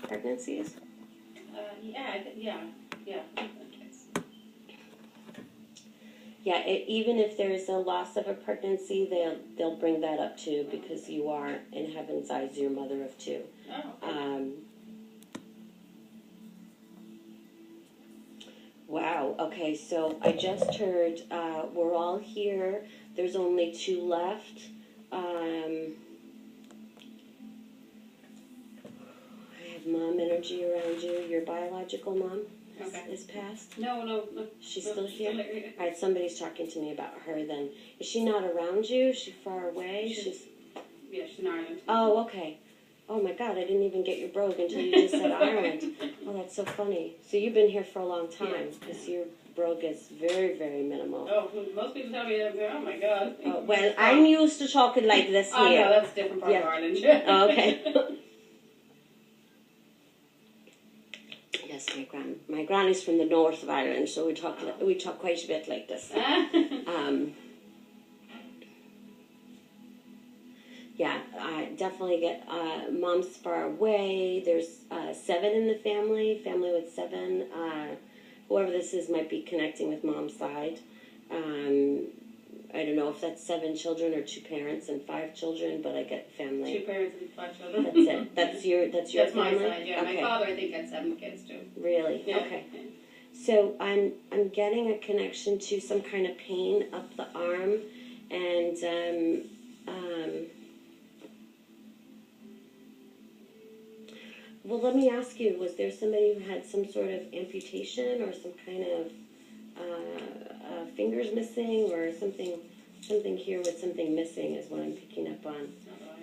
pregnancies? Yeah. Yeah, even if there's a loss of a pregnancy, they'll bring that up too, because you are, in heaven's eyes, your mother of two. Oh, okay. Wow, okay, so I just heard we're all here. There's only two left. I have mom energy around you. Your biological mom is passed? No. She's still here? All right, somebody's talking to me about her then. Is she not around you? Is she far away? She's in Ireland. Oh, okay. Oh my God, I didn't even get your brogue until you just said Ireland. Oh, that's so funny. So you've been here for a long time, because your brogue is very, very minimal. Oh, most people tell me that. Oh my God. Oh, well, I'm used to talking like this here. Oh no, that's a different part of Ireland. Oh, okay. Yes, my granny's from the north of Ireland, so we talk quite a bit like this. Yeah, I definitely get mom's far away. There's 7 in the family with 7. Whoever this is might be connecting with mom's side. I don't know if that's 7 children or 2 parents and 5 children, but I get family. 2 parents and 5 children. That's it. That's your That's family? my side. Yeah, okay. My father I think had 7 kids too. Really? Yeah. Okay. So I'm getting a connection to some kind of pain up the arm, and well, let me ask you, was there somebody who had some sort of amputation or some kind of fingers missing or something here with something missing is what I'm picking up on.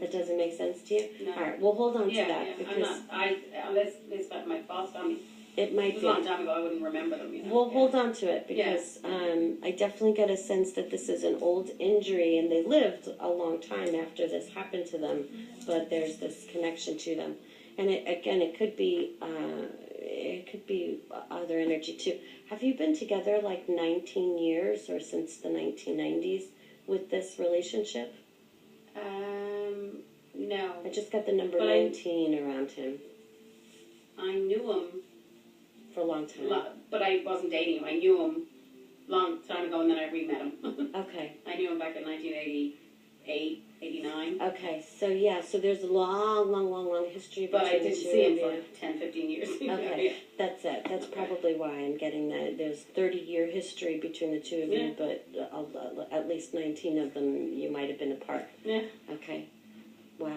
That doesn't make sense to you? No. All right, we'll hold on to that. Yeah, because unless it's about my boss family. it might It was be. a long time ago, I wouldn't remember them. We'll hold on to it because I definitely get a sense that this is an old injury and they lived a long time after this happened to them, but there's this connection to them. And it could be other energy too. Have you been together like 19 years or since the 1990s with this relationship? No. I just got the number 19 around him. I knew him for a long time. But I wasn't dating him. I knew him long time ago, and then I re-met him. Okay. I knew him back in 1988, 89. Okay, so there's a long history. But I didn't see him for 10, 15 years. Okay, that's it. That's probably why I'm getting that. There's 30-year history between the two of you, but at least 19 of them you might have been apart. Yeah. Okay. Wow.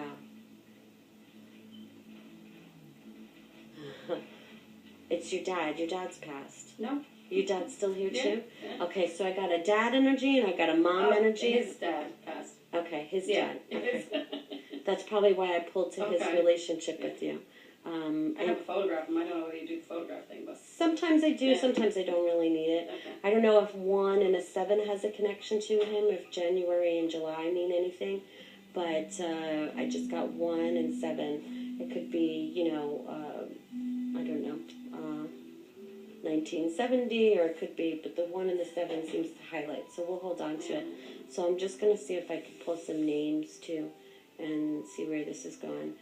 It's your dad. Your dad's passed. No. Your dad's still here too? Yeah. Okay, so I got a dad energy and I got a mom energy. His dad passed. Okay, his dad. Okay. It That's probably why I pulled to his relationship with you. I have a photograph of him. I don't know whether you do the photograph thing, but sometimes I do. Sometimes I don't really need it. Okay. I don't know if 1 and a 7 has a connection to him. If January and July mean anything, but I just got 1 and 7. It could be, I don't know, 1970, or it could be, but the 1 and the 7 seems to highlight. So we'll hold on to it. So I'm just going to see if I can pull some names too, and see where this is going.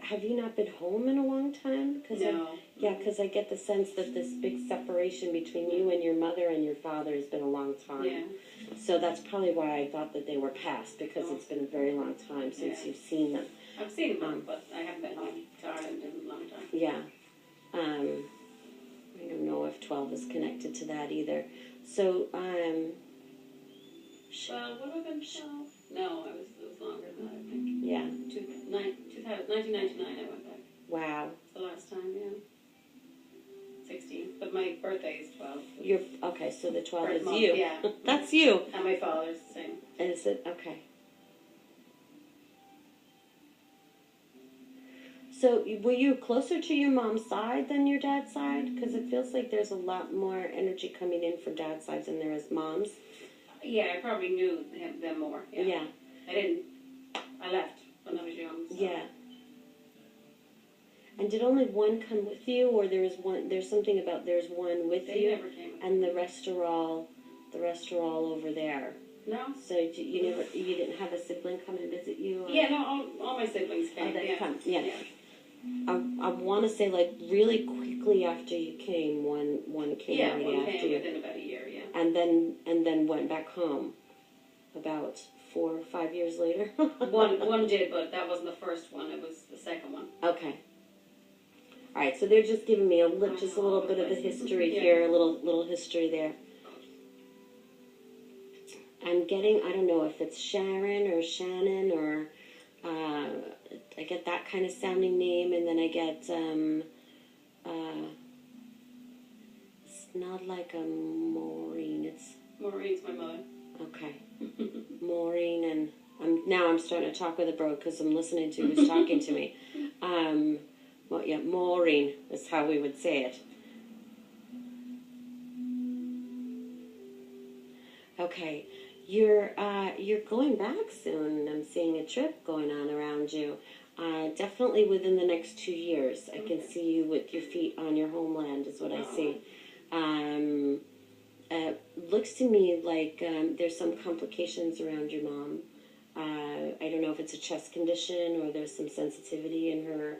Have you not been home in a long time? No. Because I get the sense that this big separation between you and your mother and your father has been a long time. Yeah. So that's probably why I thought that they were past, because it's been a very long time since you've seen them. I've seen them, but I haven't been home to Ireland in a long time. Yeah. I don't know if 12 is connected to that either. So, Well, what have I been 12? No, it was longer than that, I think. Yeah. 1999 I went back. Wow. The last time, 16. But my birthday is 12. Okay, so the 12 is month, you. Yeah. That's you. And my father's the same. Is it? Okay. So, were you closer to your mom's side than your dad's side? Because it feels like there's a lot more energy coming in from dad's side than there is mom's. Yeah, I probably knew them more. Yeah. I left when I was young. So. Yeah. And did only 1 come with you, or there's something about there's 1 with They you, never came with and the rest are all over there. No. So you didn't have a sibling come and visit you? Or? Yeah, no, all my siblings came. They come. Yeah. I want to say like really quickly after you came, one came Yeah, right one after came you, within about a year, yeah. and then went back home about 4 or 5 years later. One did, but that wasn't the first one. It was the second one. Okay. All right, so they're just giving me just a little bit of the history Yeah. here, a little history there. I'm getting, I don't know if it's Sharon or Shannon or I get that kind of sounding name, and then I get it's not like a Maureen. It's Maureen's my mother. okay, Maureen, and I'm starting to talk with a bro because I'm listening to who's talking to me. Well, yeah, Maureen is how we would say it. Okay, you're going back soon. I'm seeing a trip going on around you. Definitely within the next 2 years, I can see you with your feet on your homeland. Is what I see. Looks to me like there's some complications around your mom. I don't know if it's a chest condition or there's some sensitivity in her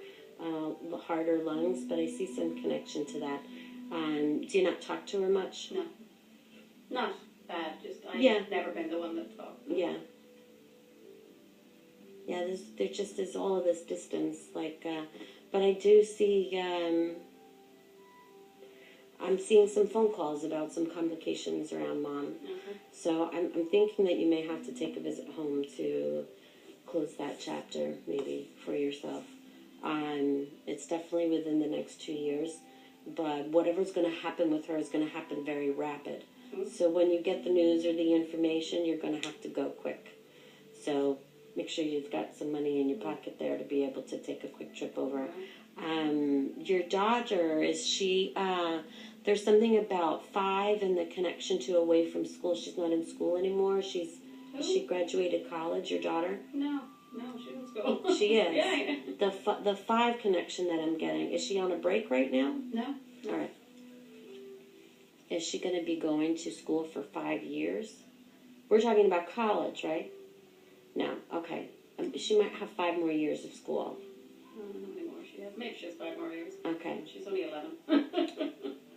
heart or lungs, but I see some connection to that. Do you not talk to her much? No. Not bad, just I've never been the one that talked. Yeah. Yeah, there just is all of this distance, like, but I do see, I'm seeing some phone calls about some complications around Mom. Okay. So I'm thinking that you may have to take a visit home to close that chapter, maybe, for yourself. It's definitely within the next 2 years, but whatever's going to happen with her is going to happen very rapid. Mm-hmm. So when you get the news or the information, you're going to have to go quick. So make sure you've got some money in your pocket there to be able to take a quick trip over. Your daughter, is she, there's something about 5 and the connection to away from school. She's not in school anymore. She graduated college, your daughter? No, she's in school. She is. Yeah. The 5 connection that I'm getting, is she on a break right now? No. All right. Is she going to be going to school for 5 years? We're talking about college, right? No. Okay. She might have 5 more years of school. I don't know anymore. Maybe she has 5 more years. Okay. She's only 11.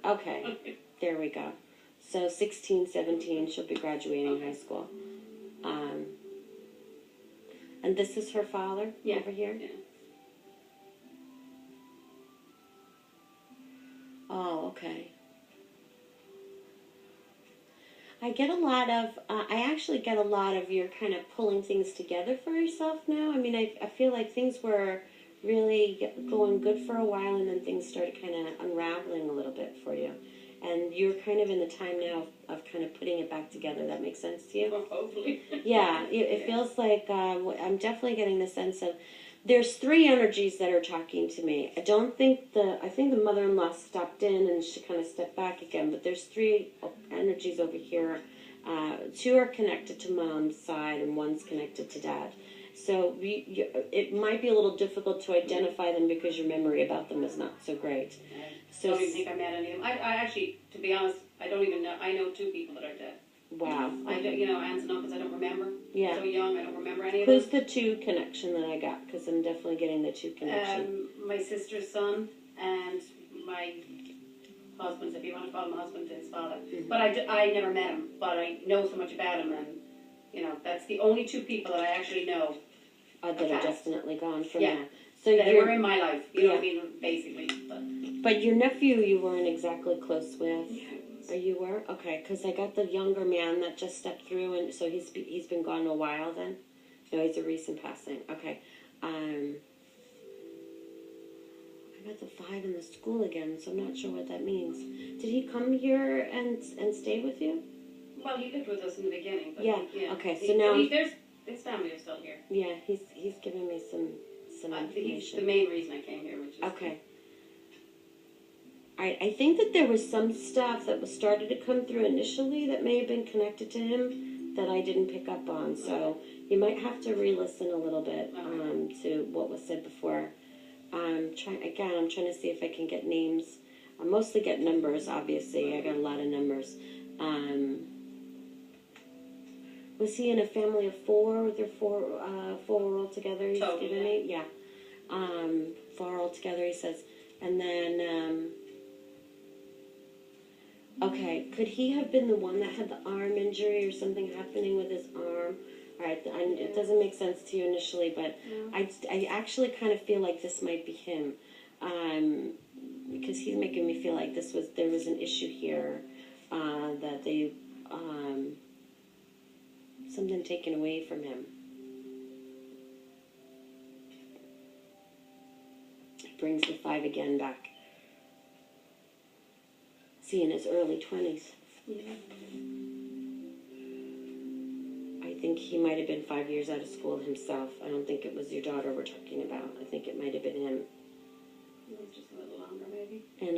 Okay. There we go. So 16, 17, she'll be graduating high school. And this is her father over here? Yeah. Oh, okay. I get a lot of, I actually get a lot of your kind of pulling things together for yourself now. I mean, I feel like things were really going good for a while, and then things started kind of unraveling a little bit for you. And you're kind of in the time now of kind of putting it back together. That makes sense to you? Well, hopefully. Yeah, it feels like I'm definitely getting the sense of there's 3 energies that are talking to me. I think the mother-in-law stopped in and she kind of stepped back again, but there's 3 energies over here. 2 are connected to Mom's side and 1's connected to Dad. So it might be a little difficult to identify them because your memory about them is not so great. I don't even think I met any of them. I actually, to be honest, I don't even know. I know 2 people that are dead. Wow. I don't, aunts and uncles I don't remember. Yeah. So young, I don't remember any of them. Who's the 2 connection that I got? Because I'm definitely getting the 2 connection. My sister's son and my husband's, if you want to call him husband, his father. Mm-hmm. But I never met him, but I know so much about him, and, that's the only 2 people that I actually know. That are definitely gone from that. So they were in my life, you know what I mean, basically. But your nephew you weren't exactly close with. Yeah. Oh, you were? Okay, because I got the younger man that just stepped through, and so he's been gone a while then? No, he's a recent passing. Okay. I got the 5 in the school again, so I'm not sure what that means. Did he come here and stay with you? Well, he lived with us in the beginning. But yeah. Okay, so now... His family is still here. Yeah, he's giving me some information. He's the main reason I came here, which is... Okay. I think that there was some stuff that was started to come through initially that may have been connected to him that I didn't pick up on. So you might have to re-listen a little bit to what was said before. I'm trying to see if I can get names. I mostly get numbers, obviously. I got a lot of numbers. Was he in a family of 4? Were there 4 were all together? He's giving me? Yeah. far altogether, he says. And then, okay, could he have been the one that had the arm injury or something happening with his arm? All right, it doesn't make sense to you initially, but I actually kind of feel like this might be him, because he's making me feel like there was an issue here, that they something taken away from him. Brings the 5 again back. See, in his early 20s. Yeah. I think he might have been 5 years out of school himself. I don't think it was your daughter we're talking about. I think it might have been him. It was just a little longer, maybe. And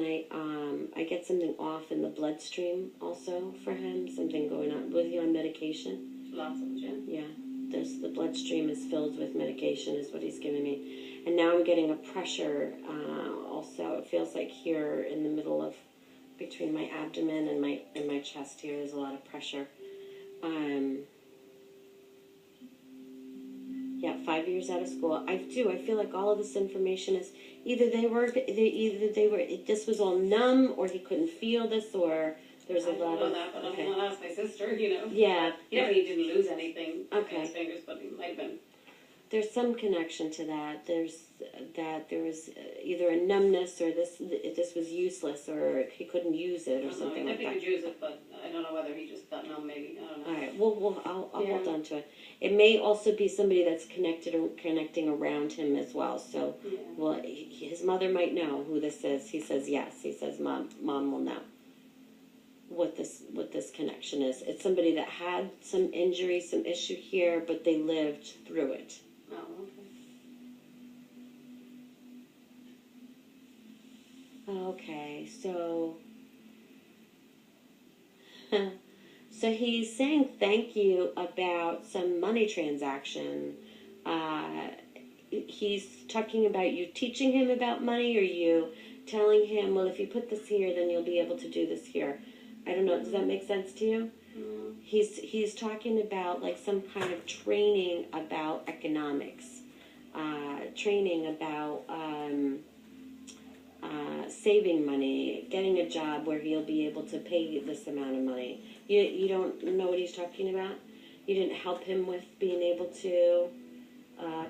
I get something off in the bloodstream also for him. Something going on. Was he on medication? Lots of it, Yeah. The bloodstream is filled with medication is what he's giving me. And now I'm getting a pressure also. It feels like here in the middle of, between my abdomen and my chest here, there's a lot of pressure. Yeah, 5 years out of school. I feel like all of this information is either this was all numb, or he couldn't feel this, or there's a lot of. That, but okay. I'll ask my sister. You know. Yeah. He definitely didn't lose anything. Okay. In his fingers, but he might have been. There's some connection to that. There was either a numbness, or this was useless, or he couldn't use it, or something like that. I think he could use it, but I don't know whether he just got numb. Maybe I don't know. All right. I'll hold on to it. It may also be somebody that's connecting around him as well. So, his mother might know who this is. He says yes. He says mom will know what this connection is. It's somebody that had some injury, some issue here, but they lived through it. Oh, okay. Okay, so he's saying thank you about some money transaction. He's talking about you teaching him about money, or you telling him, well, if you put this here, then you'll be able to do this here. I don't know. Does that make sense to you? Mm-hmm. He's talking about like some kind of training about economics, training about saving money, getting a job where he'll be able to pay this amount of money. You don't know what he's talking about? You didn't help him with being able to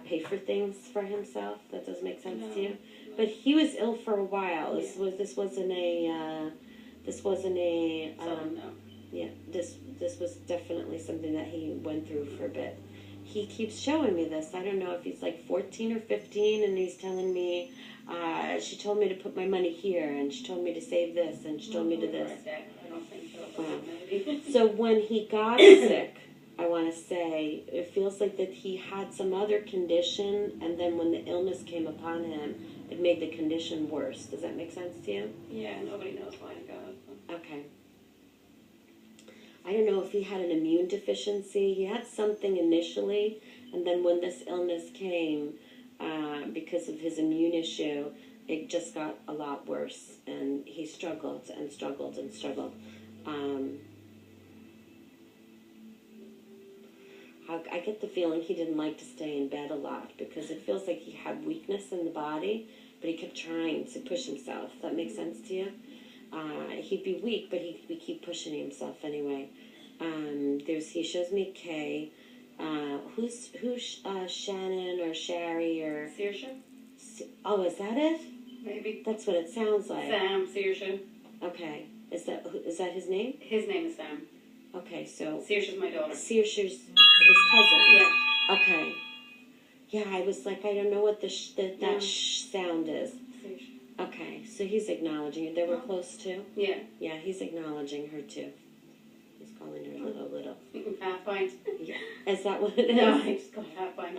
pay for things for himself? That doesn't make sense to you? But he was ill for a while. This wasn't a this was definitely something that he went through for a bit. He keeps showing me this. I don't know if he's like 14 or 15, and he's telling me, she told me to put my money here, and she told me to save this, and she told me to this. I don't think so. So when he got sick, I want to say, it feels like that he had some other condition, and then when the illness came upon him, it made the condition worse. Does that make sense to you? Yeah, nobody knows why it got. Okay. I don't know if he had an immune deficiency. He had something initially, and then when this illness came, because of his immune issue, it just got a lot worse, and he struggled and struggled and struggled. I get the feeling he didn't like to stay in bed a lot, because it feels like he had weakness in the body, but he kept trying to push himself. Does that make sense to you? He'd be weak, but he'd keep pushing himself anyway. He shows me Kay. Who's Shannon or Sherry or Saoirse? Oh, is that it? Maybe. That's what it sounds like. Sam Saoirse. Okay, is that his name? His name is Sam. Okay, so Saoirse's my daughter. Saoirse's his cousin. Yeah. Okay. Yeah, I was like, I don't know what that sound is. Saoirse. Okay, so he's acknowledging it. They were close too? Yeah. Yeah, he's acknowledging her too. He's calling her little. Half pint. Yeah. Is that what it is? No, I just got half pint.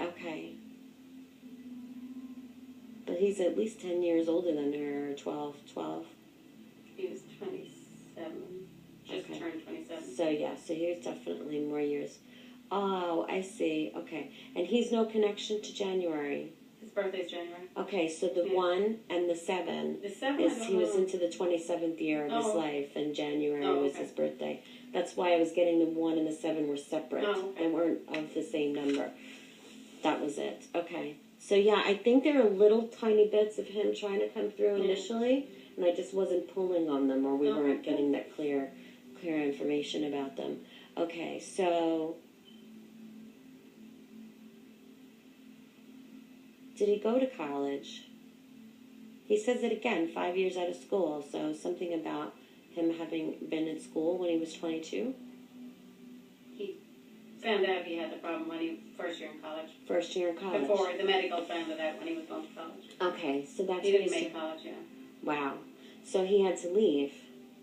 Okay. But he's at least 10 years older than her, 12. He was 27. Just turned 27. So yeah, so he's definitely more years. Oh, I see. Okay. And he's no connection to January. His birthday's January. Okay, so the 1 and the 7 The 7 is he was into the 27th year of his life, and January was his birthday. That's why I was getting the 1 and the 7 were separate and weren't of the same number. That was it. Okay. So yeah, I think there are little tiny bits of him trying to come through initially, and I just wasn't pulling on them, or we weren't getting that clear information about them. Okay, so did he go to college? He says it again, 5 years out of school, so something about him having been in school when he was 22? He found out he had the problem when he first year in college. First year in college. Before the medical found it out when he was going to college. Okay, so that's He what didn't he make said. college, yeah. Wow. So he had to leave.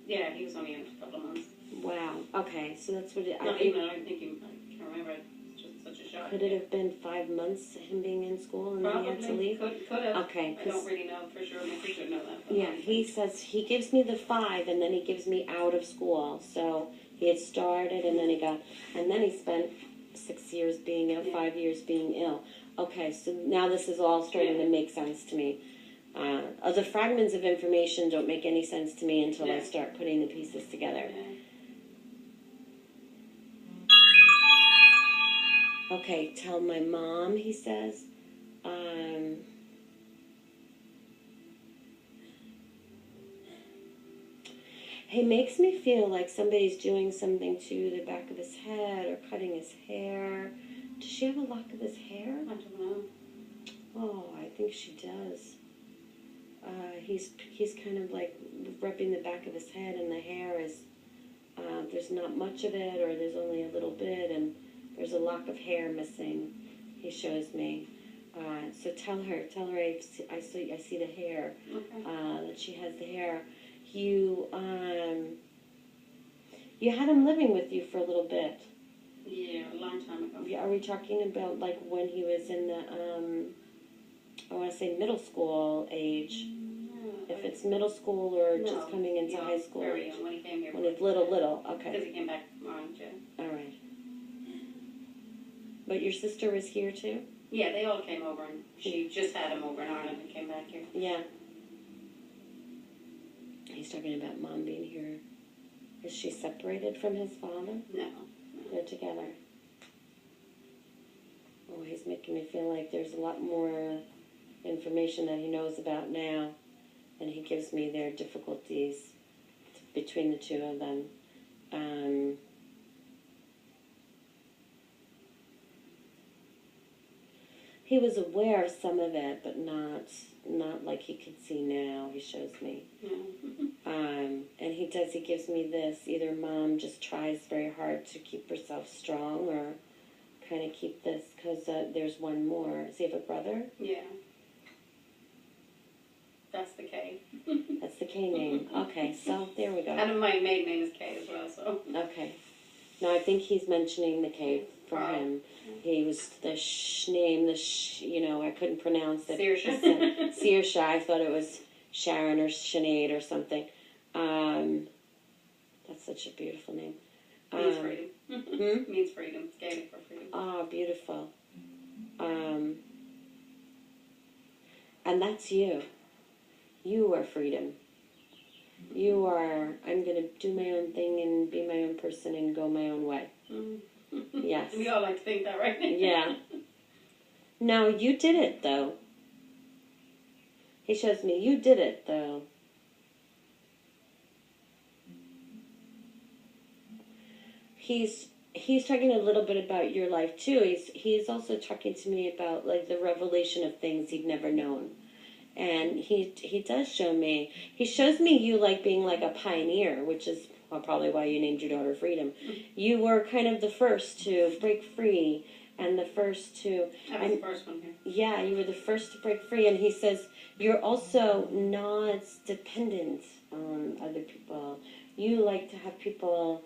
Yeah, he was only in a couple of months. Wow. Okay, so that's what it, I Not think. even, I don't think he, I can't remember. It's just such a shock. Could it have been 5 months him being in school and then he had to Probably. leave? Could have. Okay. I don't really know for sure. I mean, we should know that. but- Yeah, he says he gives me the 5 and then he gives me out of school. So he had started and then he spent 6 years being ill, 5 years being ill. Okay, so now this is all starting to make sense to me. The fragments of information don't make any sense to me until I start putting the pieces together. Yeah. Okay, tell my mom, he says. He makes me feel like somebody's doing something to the back of his head or cutting his hair. Does she have a lock of his hair? I don't know. Oh, I think she does. He's kind of like rubbing the back of his head, and the hair is there's not much of it, or there's only a little bit, and there's a lock of hair missing. He shows me. So tell her I see the hair. Okay. That she has the hair. You had him living with you for a little bit. Yeah, a long time ago. Are we talking about like when he was in the I want to say middle school age? If it's middle school or just coming into high school? Very young, when he came here. When he's little, okay. Because he came back from Orange, yeah. All right. But your sister was here too? Yeah, they all came over, and she just had him over in Ireland and came back here. Yeah. He's talking about mom being here. Is she separated from his father? No. They're together. Oh, he's making me feel like there's a lot more information that he knows about now, and he gives me their difficulties between the two of them. He was aware of some of it, but not like he can see now. He shows me. No. And he gives me this. Either mom just tries very hard to keep herself strong, or kind of keep this, because there's one more. Does he have a brother? Yeah. That's the K. That's the K name. Okay, so there we go. And my maiden name is K as well, so. Okay. No, I think he's mentioning the K for him. He was the name, I couldn't pronounce it. Saoirse. Saoirse. I thought it was Sharon or Sinead or something. That's such a beautiful name. Means freedom. Means freedom. It's Gaelic for freedom. Oh, beautiful. And that's you. You are freedom. You are, I'm going to do my own thing and be my own person and go my own way. Yes. We all like to think that, right? Yeah. No, you did it, though. He shows me, you did it, though. He's talking a little bit about your life, too. He's also talking to me about, like, the revelation of things he'd never known. And he does show me, he shows me you like being like a pioneer, which is probably why you named your daughter Freedom. You were kind of the first to break free, and the first to... I was the first one here. Yeah, you were the first to break free, and he says you're also not dependent on other people. You like to have people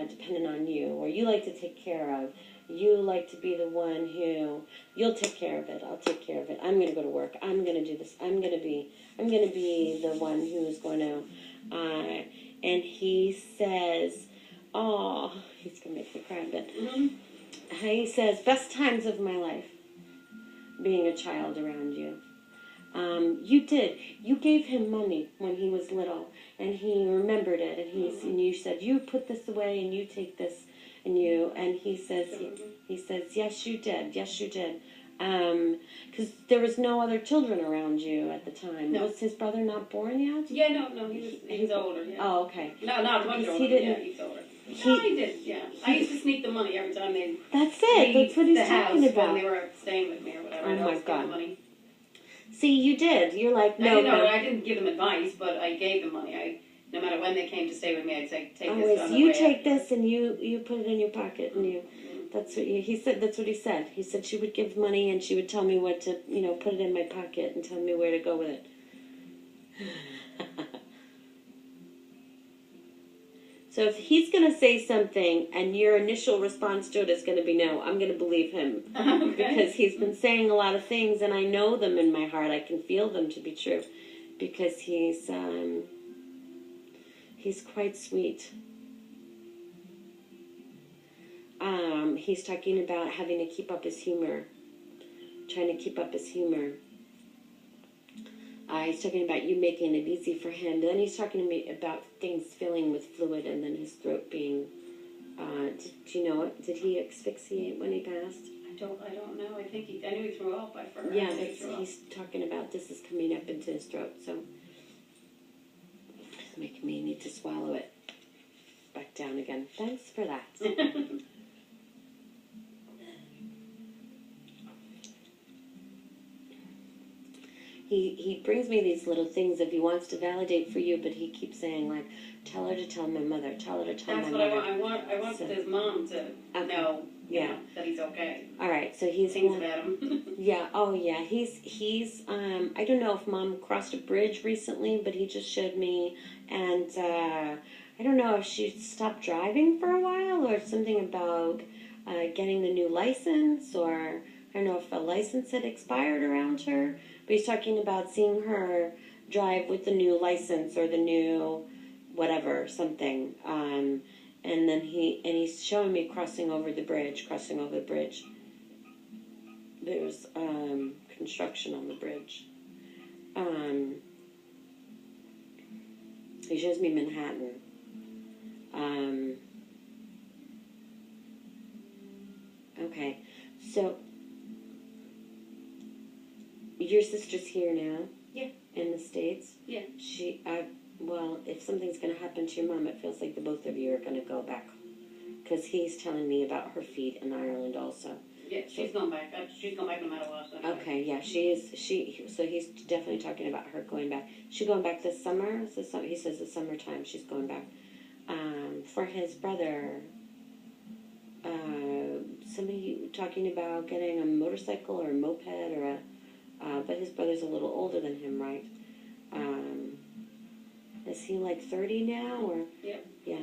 dependent on you, or you like to take care of. You like to be the one who, you'll take care of it. I'll take care of it. I'm going to go to work. I'm going to do this. I'm going to be the one who's going to, and he says, oh, he's going to make me cry a bit. He says, best times of my life, being a child around you. You gave him money when he was little, and he remembered it, and you said, you put this away, and you take this. And he says, yes, you did. Yes, you did. Because there was no other children around you at the time. No. Was his brother not born yet? Yeah, no, he's older, yeah. Oh, okay. No, not much Because older, he didn't- yeah, he's older. No, he did, yeah. I used to sneak the money every time they That's it. leave That's what he's the house talking when about. they were staying with me or whatever. Oh I'd my always give God. them money. See, you did. You're like, no, no. I didn't give them advice, but I gave them money. No matter when they came to stay with me, I'd say, take this Always, on the you way take out. this and you put it in your pocket and you. That's what he said. That's what he said. He said she would give money and she would tell me what to, put it in my pocket and tell me where to go with it. So if he's going to say something and your initial response to it is going to be no, I'm going to believe him. Okay. Because he's been saying a lot of things and I know them in my heart. I can feel them to be true. Because he's quite sweet. He's talking about having to keep up his humor. Trying to keep up his humor. He's talking about you making it easy for him. Then he's talking to me about things filling with fluid and then his throat being... do you know it? Did he asphyxiate when he passed? I don't know. I knew he threw up. I forgot. Yeah, he's talking about this is coming up into his throat, so it's making me need to swallow it back down again. Thanks for that. He brings me these little things if he wants to validate for you, but he keeps saying like, tell her to tell my mother, tell her to tell That's my what mother. I want So- his mom to know, that he's okay. All right, so he's Things about him. Yeah, oh yeah, he's I don't know if Mom crossed a bridge recently, but he just showed me, and I don't know if she stopped driving for a while or something about getting the new license, or I don't know if a license had expired around her, but he's talking about seeing her drive with the new license or the new whatever, something, and then he's showing me crossing over the bridge. There's construction on the bridge. He shows me Manhattan. Okay, so your sister's here now? Yeah. In the States? Yeah. Well, if something's going to happen to your mom, it feels like the both of you are going to go back. Because he's telling me about her feet in Ireland also. Yeah, she's going back. She's going back no matter what. So. Okay, yeah, she is. So he's definitely talking about her going back. She going back this summer? He says the summertime she's going back. For his brother, somebody talking about getting a motorcycle or a moped or but his brother's a little older than him, right? Is he like 30 now, or? Yep. Yeah.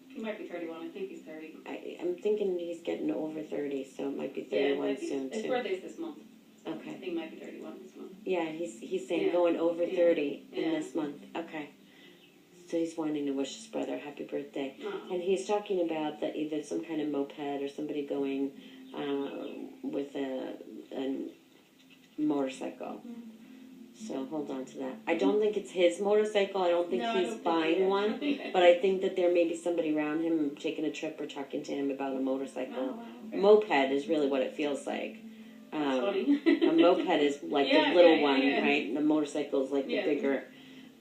He might be 31. I think he's 30. I'm thinking he's getting over 30, so it might be 31 soon, his too. birthday's this month. So Okay. I think he might be 31 this month. Yeah, he's saying Yeah. going over 30 in Yeah. this month. Okay. So he's wanting to wish his brother a happy birthday. Oh. And he's talking about that either some kind of moped or somebody going with a motorcycle. So hold on to that. I don't think it's his motorcycle. I don't think No, I he's don't think buying he is. one. But I think that there may be somebody around him taking a trip or talking to him about a motorcycle. Oh, wow, okay. Moped is really what it feels like. That's funny. A moped is like Yeah, the little yeah, one, yeah. right? And the motorcycle is like Yeah. the bigger.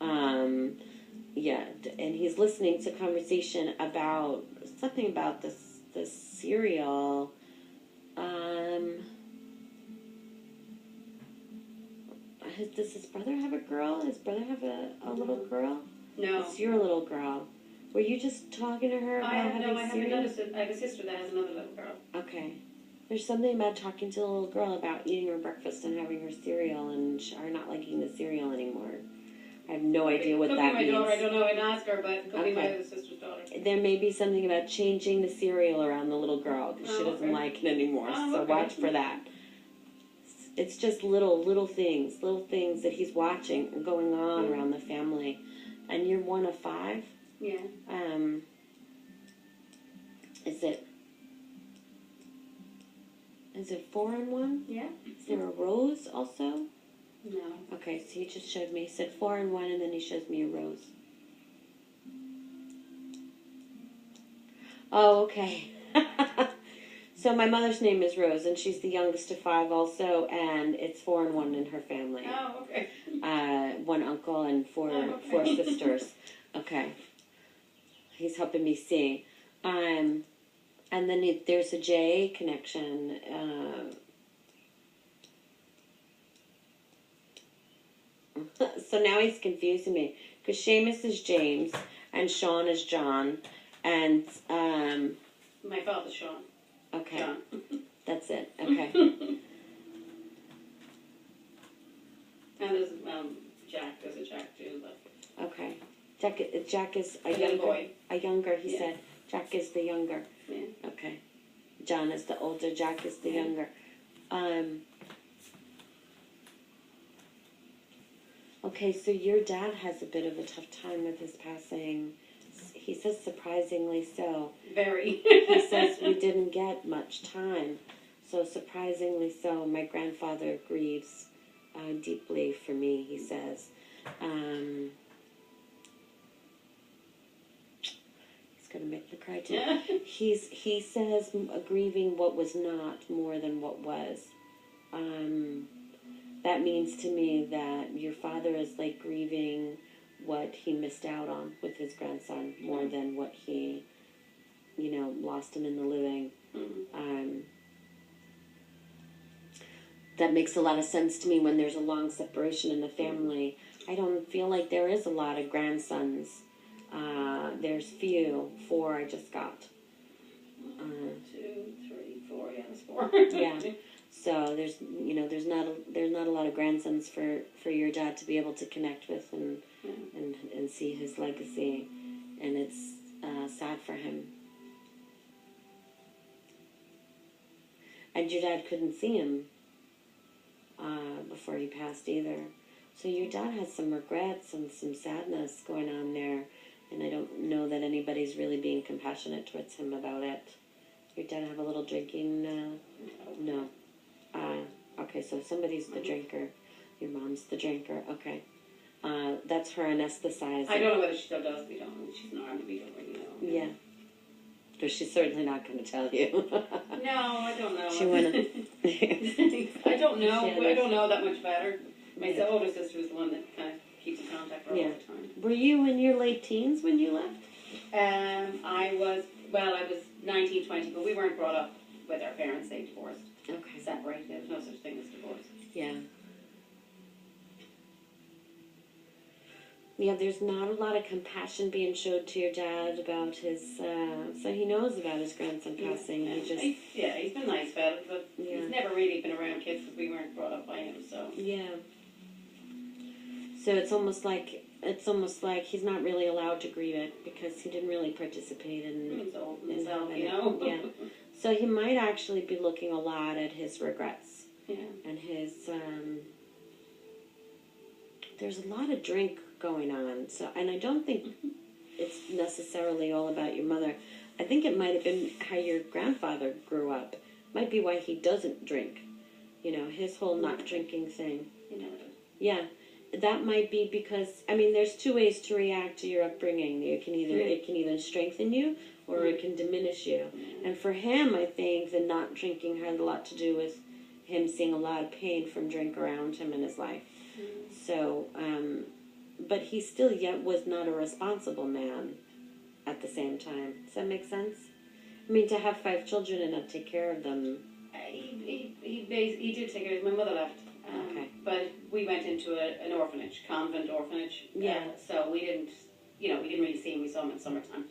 And he's listening to conversation about something about this cereal. Does his brother have a girl? His brother have a little girl? No. It's your little girl. Were you just talking to her about I have having cereal? I have a sister that has another little girl. Okay. There's something about talking to the little girl about eating her breakfast and having her cereal and her not liking the cereal anymore. I have no idea what Could that be my daughter. I means. don't know. I didn't ask her, but it could be my Okay. other sister's daughter. There may be something about changing the cereal around the little girl because she Oh, doesn't okay. like it anymore. Oh, So okay. watch for that. It's just little things that he's watching and going on Mm-hmm. around the family. And you're one of 5. Yeah. Is it 4 and 1? Yeah. Is there a rose also? No. Okay, so he just showed me. He said 4 and 1, and then he shows me a rose. Oh, okay. So my mother's name is Rose, and she's the youngest of 5 also, and it's 4 and 1 in her family. Oh, okay. 1 uncle and 4 4 sisters. Okay. He's helping me see. And then there's a J connection. So now he's confusing me. Because Seamus is James, and Sean is John, and, My father's Sean. okay. John. That's it. Okay. And there's Jack. There's a Jack too, but Okay. Jack is a a young younger. boy. A younger, he Yeah. said. Jack is the younger. Yeah. Okay. John is the older, Jack is the Yeah. younger. Okay, so your dad has a bit of a tough time with his passing. He says surprisingly so. Very. He says we didn't get much time. So surprisingly so. My grandfather grieves deeply for me, he says. He's going to make me cry too. Yeah. He says grieving what was not more than what was. That means to me that your father is like grieving what he missed out on with his grandson more than what he, lost him in the living. Mhm. That makes a lot of sense to me when there's a long separation in the family. I don't feel like there is a lot of grandsons. There's few. 4 I just got. 1, 2, 3, 4. Yeah, there's 4. Yeah. So there's not a lot of grandsons for your dad to be able to connect with and see his legacy, and it's sad for him. And your dad couldn't see him before he passed either. So your dad has some regrets and some sadness going on there, and I don't know that anybody's really being compassionate towards him about it. Your dad have a little drinking? No. Okay, so somebody's the drinker. Your mom's the drinker. Okay. That's her anesthetizing. I don't know whether she still does. We don't. She's an army. We don't really know. Yeah. But she's certainly not going to tell you. No, I don't know. She wanna. I don't know. Yeah, I don't know that much about her. My older sister is the one that kind of keeps in contact with her all the time. Were you in your late teens when you left? I was 19, 20, but we weren't brought up with our parents. They divorced, Okay. separated. There was no such thing as divorce. Yeah. Yeah, there's not a lot of compassion being showed to your dad about his, so he knows about his grandson passing. Yeah, He just, he's been nice about it, but Yeah. he's never really been around kids because we weren't brought up by him, so. yeah. So it's almost like he's not really allowed to grieve it because he didn't really participate in. He's old in himself, having you it. know? Yeah. So he might actually be looking a lot at his regrets Yeah. and his. There's a lot of drink going on. So, and I don't think it's necessarily all about your mother. I think it might have been how your grandfather grew up. Might be why he doesn't drink. His whole not drinking thing. You know, Yeah, that might be because there's 2 ways to react to your upbringing. It can either strengthen you or it can diminish you. And for him, I think the not drinking had a lot to do with him seeing a lot of pain from drink around him in his life. So, but he still yet was not a responsible man at the same time. Does that make sense? To have 5 children and not take care of them. he did take care of. My mother left. Okay. But we went into an orphanage, convent orphanage. Yeah. So we didn't really see him. We saw him in summertime.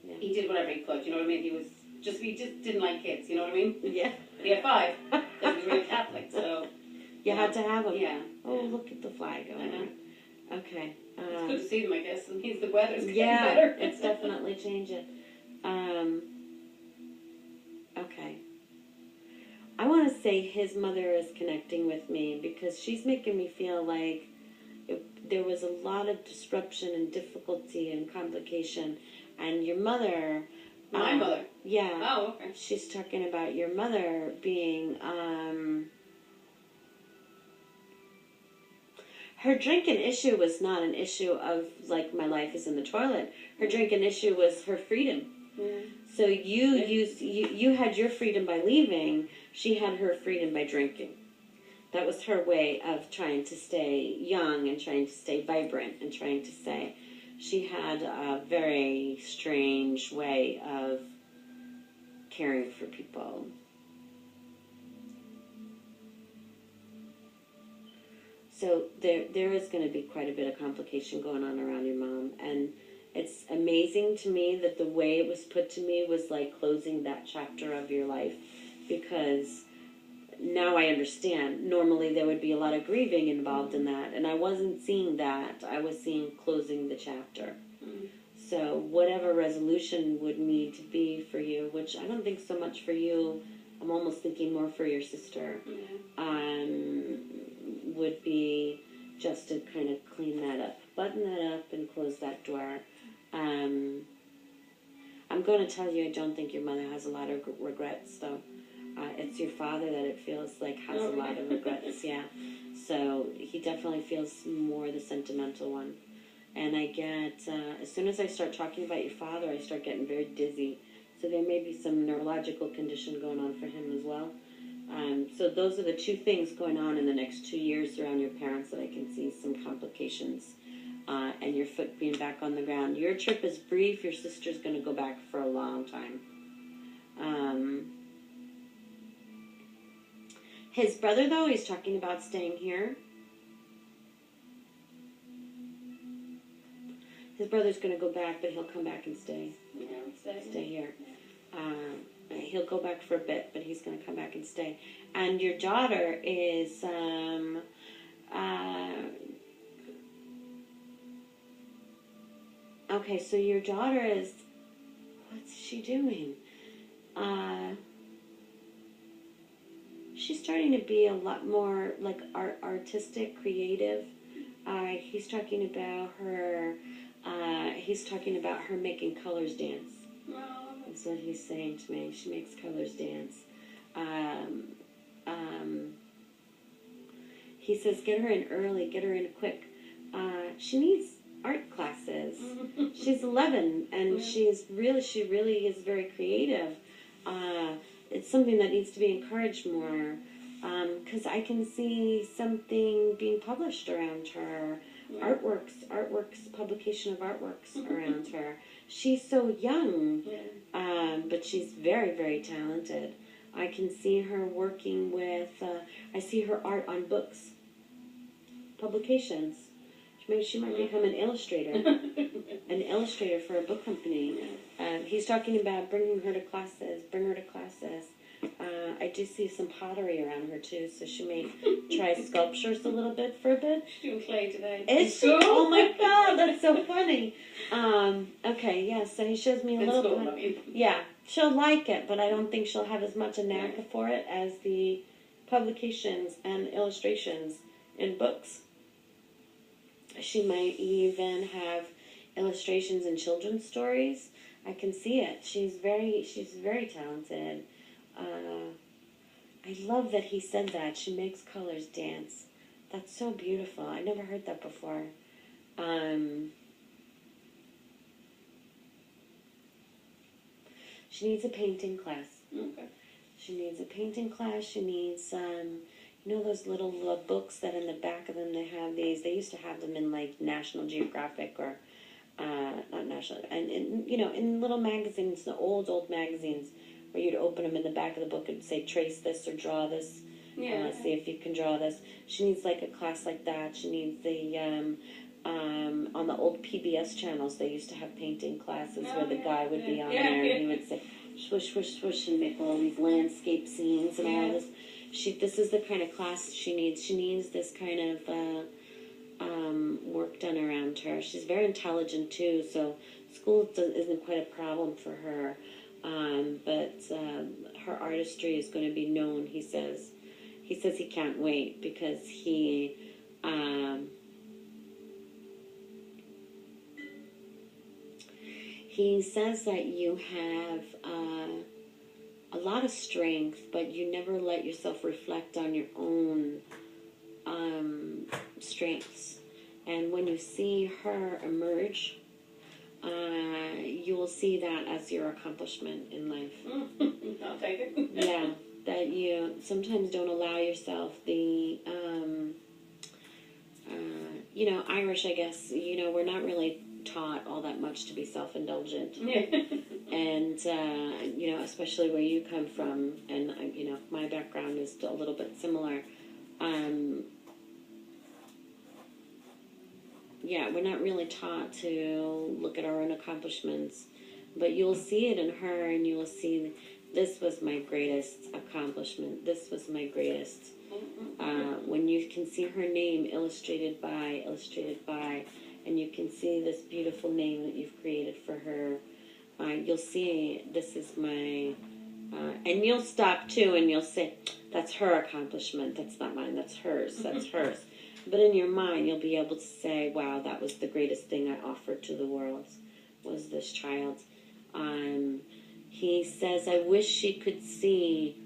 Yeah. He did whatever he could. You know what I mean? We just didn't like kids. You know what I mean? Yeah. But he had 5. Because he was really Catholic. So You had to have them. yeah. Oh, look at the flag going I know. on. Okay. It's good to see them, I guess. It means the weather's getting Yeah, better. it's definitely changing. Okay. I want to say his mother is connecting with me because she's making me feel like there was a lot of disruption and difficulty and complication. And your mother... My mother? Yeah. Oh, okay. She's talking about your mother being... her drinking issue was not an issue of, like, my life is in the toilet. Her drinking issue was her freedom. Yeah. So you had your freedom by leaving. She had her freedom by drinking. That was her way of trying to stay young and trying to stay vibrant and trying to stay. She had a very strange way of caring for people. So there is going to be quite a bit of complication going on around your mom, and it's amazing to me that the way it was put to me was like closing that chapter of your life, because now I understand. Normally there would be a lot of grieving involved in that, and I wasn't seeing that. I was seeing closing the chapter. So whatever resolution would need to be for you, which I don't think so much for you, I'm almost thinking more for your sister, would be just to kind of clean that up, button that up, and close that door. I'm going to tell you, I don't think your mother has a lot of regrets, though. It's your father that it feels like has a lot of regrets, yeah. So he definitely feels more the sentimental one. And I get, as soon as I start talking about your father, I start getting very dizzy. So there may be some neurological condition going on for him as well. So those are the two things going on in the next 2 years around your parents that I can see some complications. And your foot being back on the ground. Your trip is brief. Your sister's going to go back for a long time. His brother, though, he's talking about staying here. His brother's going to go back, but he'll come back and stay. Yeah, Stay here. He'll go back for a bit, but he's going to come back and stay. And your daughter is... okay, so your daughter is... What's she doing? She's starting to be a lot more like artistic, creative. He's talking about her... he's talking about her making colors dance. That's what he's saying to me. She makes colors dance. He says, get her in early, get her in quick. She needs art classes. She's 11, and she really is very creative. It's something that needs to be encouraged more, because I can see something being published around her. Artworks, publication of artworks around her. She's so young, but she's very, very talented. I can see her working with, I see her art on books, publications. Maybe she might become an illustrator, for a book company. He's talking about bring her to classes. I do see some pottery around her too, so she may try sculptures a little bit for a bit. She's doing clay today. Is she? Oh my God, that's so funny. Okay, yeah, so he shows me a little bit. Yeah, she'll like it, but I don't think she'll have as much a knack for it as the publications and illustrations in books. She might even have illustrations in children's stories. I can see it. She's very talented. I love that he said that. She makes colors dance. That's so beautiful. I never heard that before. She needs a painting class. Okay. She needs a painting class. She needs, you know those little books that in the back of them they have these. They used to have them in like National Geographic or not National, and in little magazines, the old magazines, where you'd open them in the back of the book and say trace this or draw this. See if you can draw this. She needs like a class like that. She needs the on the old PBS channels they used to have painting classes where the guy would be on there and he would say swish swish swish and make all these landscape scenes and all this. This is the kind of class she needs. She needs this kind of work done around her. She's very intelligent too, so school isn't quite a problem for her. But her artistry is going to be known, he says. He says he can't wait because he says that you have a lot of strength, but you never let yourself reflect on your own strengths. And when you see her emerge, you will see that as your accomplishment in life. I'll take it. Yeah, that you sometimes don't allow yourself the, Irish, I guess, we're not really taught all that much to be self-indulgent. Yeah. And, especially where you come from, and, my background is a little bit similar. We're not really taught to look at our own accomplishments, but you'll see it in her, and you will see this was my greatest accomplishment. This was my greatest. When you can see her name illustrated by, and you can see this beautiful name that you've created for her, you'll see this is my, and you'll stop too, and you'll say, that's her accomplishment. That's not mine. That's hers. That's hers. But in your mind, you'll be able to say, wow, that was the greatest thing I offered to the world, was this child. He says, I wish she could see,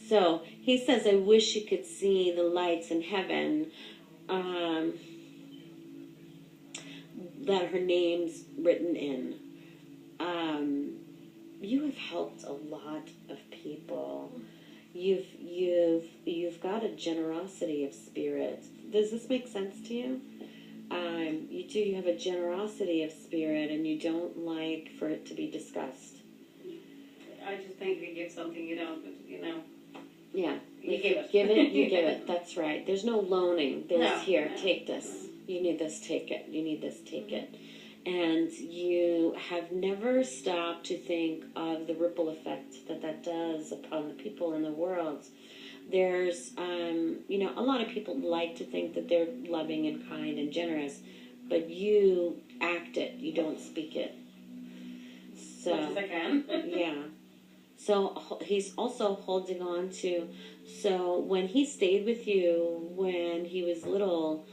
so he says, I wish she could see the lights in heaven, that her name's written in. You have helped a lot of people. You've got a generosity of spirit. Does this make sense to you? You have a generosity of spirit, and you don't like for it to be discussed. I just think if you give something, Yeah. You give it. Give it, you give it. That's right. There's no loaning. There's No, here, no. take this. You need this, take it. You need this, take it. And you have never stopped to think of the ripple effect that does upon the people in the world. There's, a lot of people like to think that they're loving and kind and generous, but you act it, you don't speak it. So, as much as I can. yeah. So he's also holding on to, so when he stayed with you when he was little,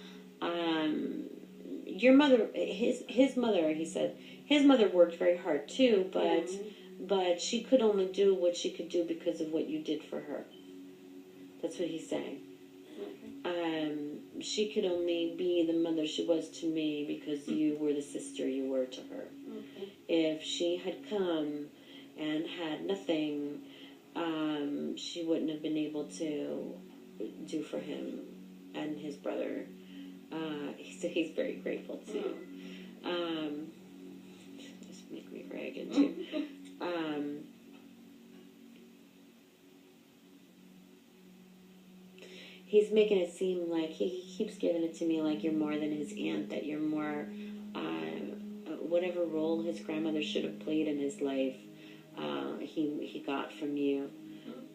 your mother, his mother, he said, his mother worked very hard too, but she could only do what she could do because of what you did for her. That's what he's saying. She could only be the mother she was to me because you were the sister you were to her. Okay. If she had come and had nothing, she wouldn't have been able to do for him and his brother. So he's very grateful too. Just make me cry again too. He's making it seem like he keeps giving it to me like you're more than his aunt, that you're more whatever role his grandmother should have played in his life. He got from you.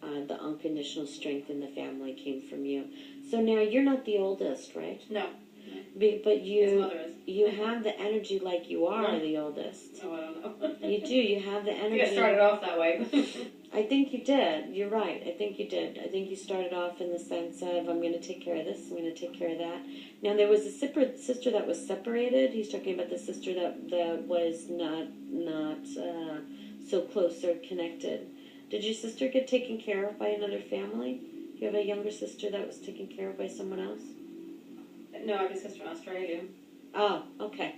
The unconditional strength in the family came from you. So now you're not the oldest, right? No. But His mother is. you have the energy like you are the oldest. Oh, I don't know. You do. You have the I energy. think I started off that way. I think you did. You're right. I think you did. I think you started off in the sense of, I'm going to take care of this, I'm going to take care of that. Now, there was a sister that was separated. He's talking about the sister that was not so close or connected. Did your sister get taken care of by another family? You have a younger sister that was taken care of by someone else? No, I have a sister in Australia. Oh, okay.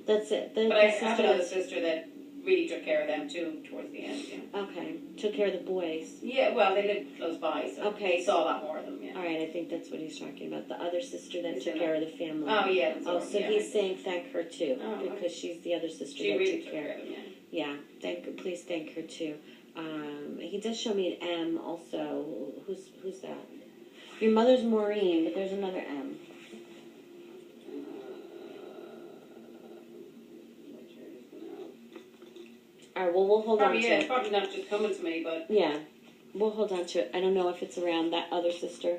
That's it. But I have another sister that really took care of them too towards the end. Yeah. Okay, took care of the boys. Yeah, well, they lived close by, so Okay. they saw a lot more of them. Yeah. All right, I think that's what he's talking about. The other sister that Is took it care of the family. Oh yeah. That's Oh, what- so yeah. he's saying thank her too, Oh, okay. because she's the other sister She that really took care. of them. Yeah. Yeah, please thank her too. He does show me an M also. Who's that? Your mother's Maureen, but there's another M. All right, well we'll hold on Probably, to yeah, it's it. probably not just coming to me, but Yeah, we'll hold on to it. I don't know if it's around that other sister.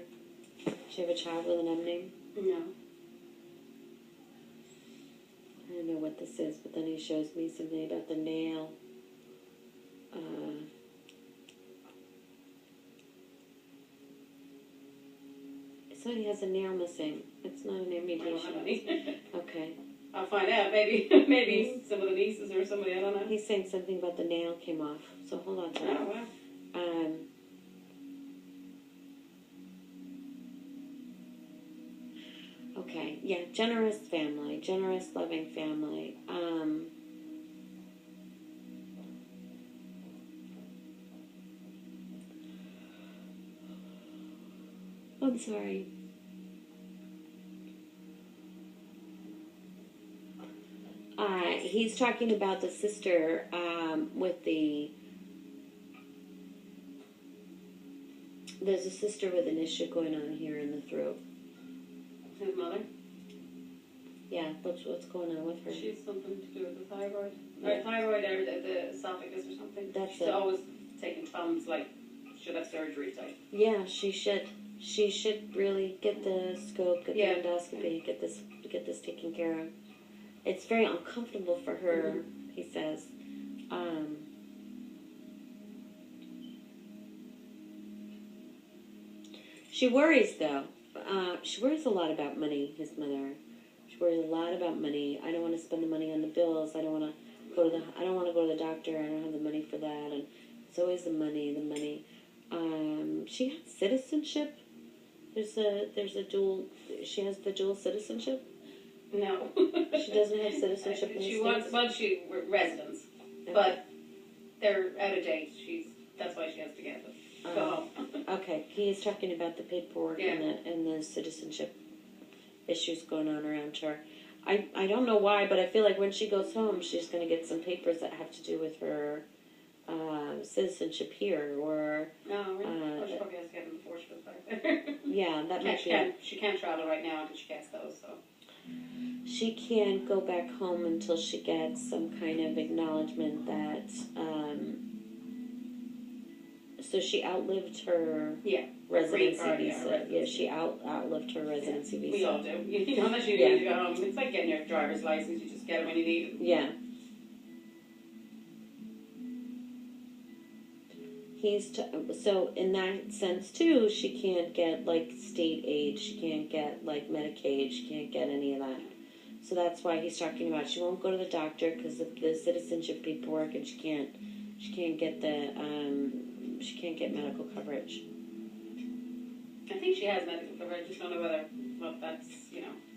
Does she have a child with an M name? no. I don't know what this is, but then he shows me something about the nail. Somebody has a nail missing. It's not an I don't have amputation. any. Okay. I'll find out. Maybe some of the nieces or somebody. I don't know. He's saying something about the nail came off. So hold on to Oh that. wow. Okay. Yeah, generous family, generous, loving family. I'm sorry. He's talking about the sister with the. There's a sister with an issue going on here in the throat. His mother? Yeah, what's going on with her? She's something to do with the thyroid. Yeah. Or thyroid or the esophagus or something. That's She's it. always taking Tums, like, should have surgery type. Yeah, she should. She should really get the scope, get the endoscopy, get this taken care of. It's very uncomfortable for her, he says. She worries though. She worries a lot about money. His mother. She worries a lot about money. I don't want to spend the money on the bills. I don't want to go to the. I don't want to go to the doctor. I don't have the money for that. And it's always the money. The money. She has citizenship. There's a dual. She has the dual citizenship. No. She doesn't have citizenship in the She States? wants, she residence, Okay. but they're out of date. That's why she has to get it. Go home. Okay, he is talking about the paperwork and the citizenship issues going on around her. I don't know why, but I feel like when she goes home, she's going to get some papers that have to do with her citizenship here, or No, really? She probably has to get them before she goes back there. yeah, that might be it. She can't travel right now until she gets those, so. She can't go back home until she gets some kind of acknowledgement that. So she outlived her residency card, visa. Yeah, she outlived her residency visa. We all do. Unless you need to go home. It's like getting your driver's license. You just get it when you need it. Yeah. So in that sense too, she can't get like state aid. She can't get like Medicaid. She can't get any of that. So that's why he's talking about she won't go to the doctor because of the citizenship paperwork, and she can't get she can't get medical coverage. I think she has medical coverage. I just don't know what that's,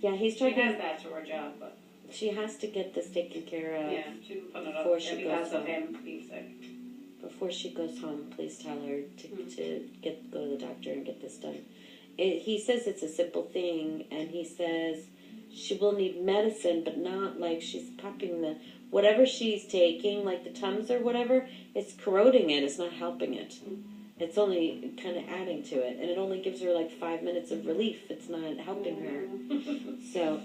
Yeah, he's She talking. has that through her job, but. She has to get this taken care of. Yeah, she's putting it up before she because goes of home. him being sick. Before she goes home, please tell her to go to the doctor and get this done. He says it's a simple thing, and he says she will need medicine, but not like she's popping whatever she's taking, like the Tums or whatever. It's corroding it. It's not helping it. It's only kind of adding to it, and it only gives her like 5 minutes of relief. It's not helping her. So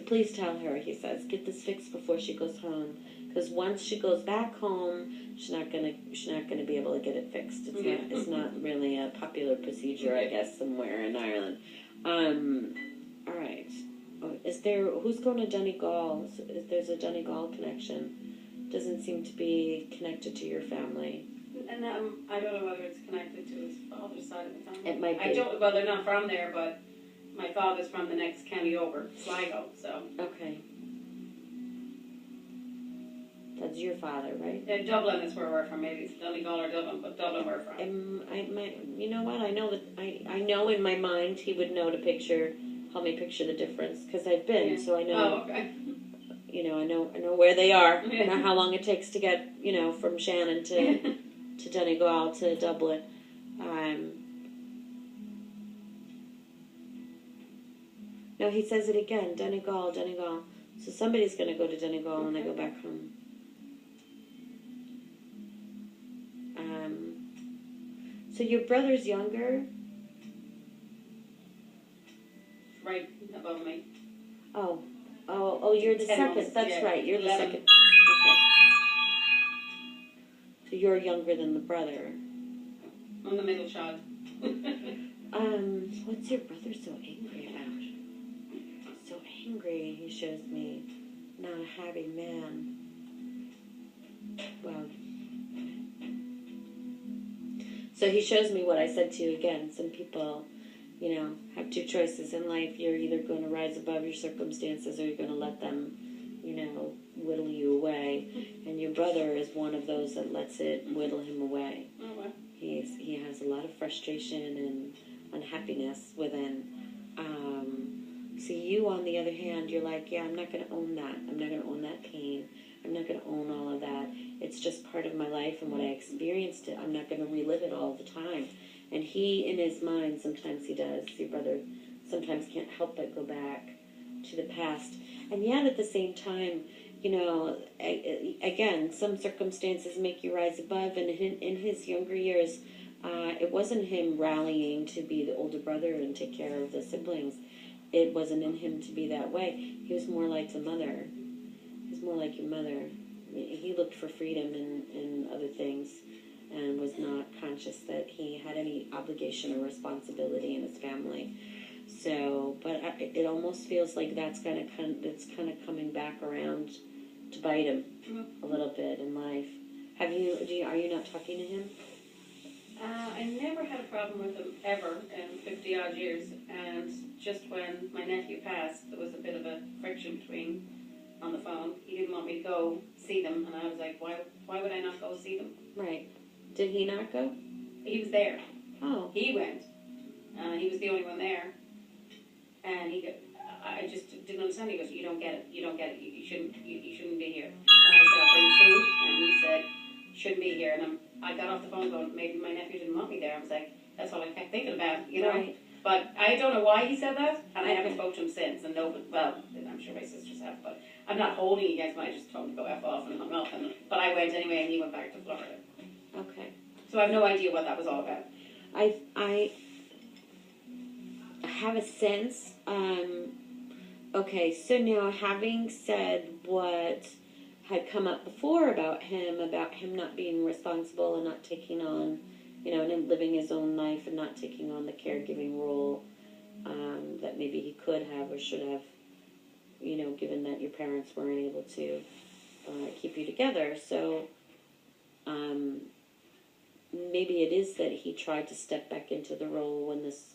please tell her. He says get this fixed before she goes home. Because once she goes back home, she's not gonna be able to get it fixed. It's not really a popular procedure, I guess, somewhere in Ireland. All right. Who's going to Donegal? There's a Donegal connection. Doesn't seem to be connected to your family. And I don't know whether it's connected to his father's side of the family. It might be. Well, they're not from there, but my father's from the next county over, Sligo. So. Okay. That's your father, right? Dublin is where we're from. Maybe it's Donegal or Dublin, but Dublin we're from. You know what? I know that I know in my mind he would know to help me picture the difference because I've been, so I know. Oh, okay. I know where they are. Yeah. I know how long it takes to get, from Shannon to Donegal to Dublin. No, he says it again. Donegal. So somebody's going to go to Donegal when they go back home. So your brother's younger? Right above me. Oh, you're the 10 second. months, That's yeah. right. You're the 11. second. Okay. So you're younger than the brother. I'm the middle child. What's your brother so angry about? So angry, he shows me. Not a happy man. Well. So he shows me what I said to you again. Some people, have two choices in life. You're either going to rise above your circumstances or you're going to let them, whittle you away. And your brother is one of those that lets it whittle him away. Oh, well. He has a lot of frustration and unhappiness within. See, you, on the other hand, you're like, yeah, I'm not going to own that. I'm not going to own that pain. I'm not going to own all of that. It's just part of my life and what I experienced it. I'm not going to relive it all the time. And he, in his mind, sometimes he does. Your brother sometimes can't help but go back to the past. And yet, at the same time, you know, again, some circumstances make you rise above. And in his younger years, it wasn't him rallying to be the older brother and take care of the siblings. It wasn't in him to be that way. He was more like the mother. He was more like your mother. He looked for freedom in other things and was not conscious that he had any obligation or responsibility in his family. So, but it almost feels like it's kind of coming back around to bite him a little bit in life. Are you not talking to him? I never had a problem with him ever in 50 odd years, and just when my nephew passed, there was a bit of a friction between on the phone. He didn't want me to go see them, and I was like, why would I not go see them? Right. Did he not go? He was there. Oh. He went. He was the only one there, and I just didn't understand. He goes, you don't get it. You shouldn't be here. And I said, I'll bring food, and he said, shouldn't be here. And I got off the phone going, maybe my nephew didn't want me there. I was like, that's all I kept thinking about, you know. Right. But I don't know why he said that, and I haven't spoken to him since. And I'm sure my sisters have, but I'm not holding against him. I just told him to go F off and hung up. But I went anyway, and he went back to Florida. Okay. So I have no idea what that was all about. I have a sense. Okay, so now having said what had come up before about him not being responsible and not taking on, you know, and living his own life and not taking on the caregiving role that maybe he could have or should have, you know, given that your parents weren't able to keep you together. So maybe it is that he tried to step back into the role when this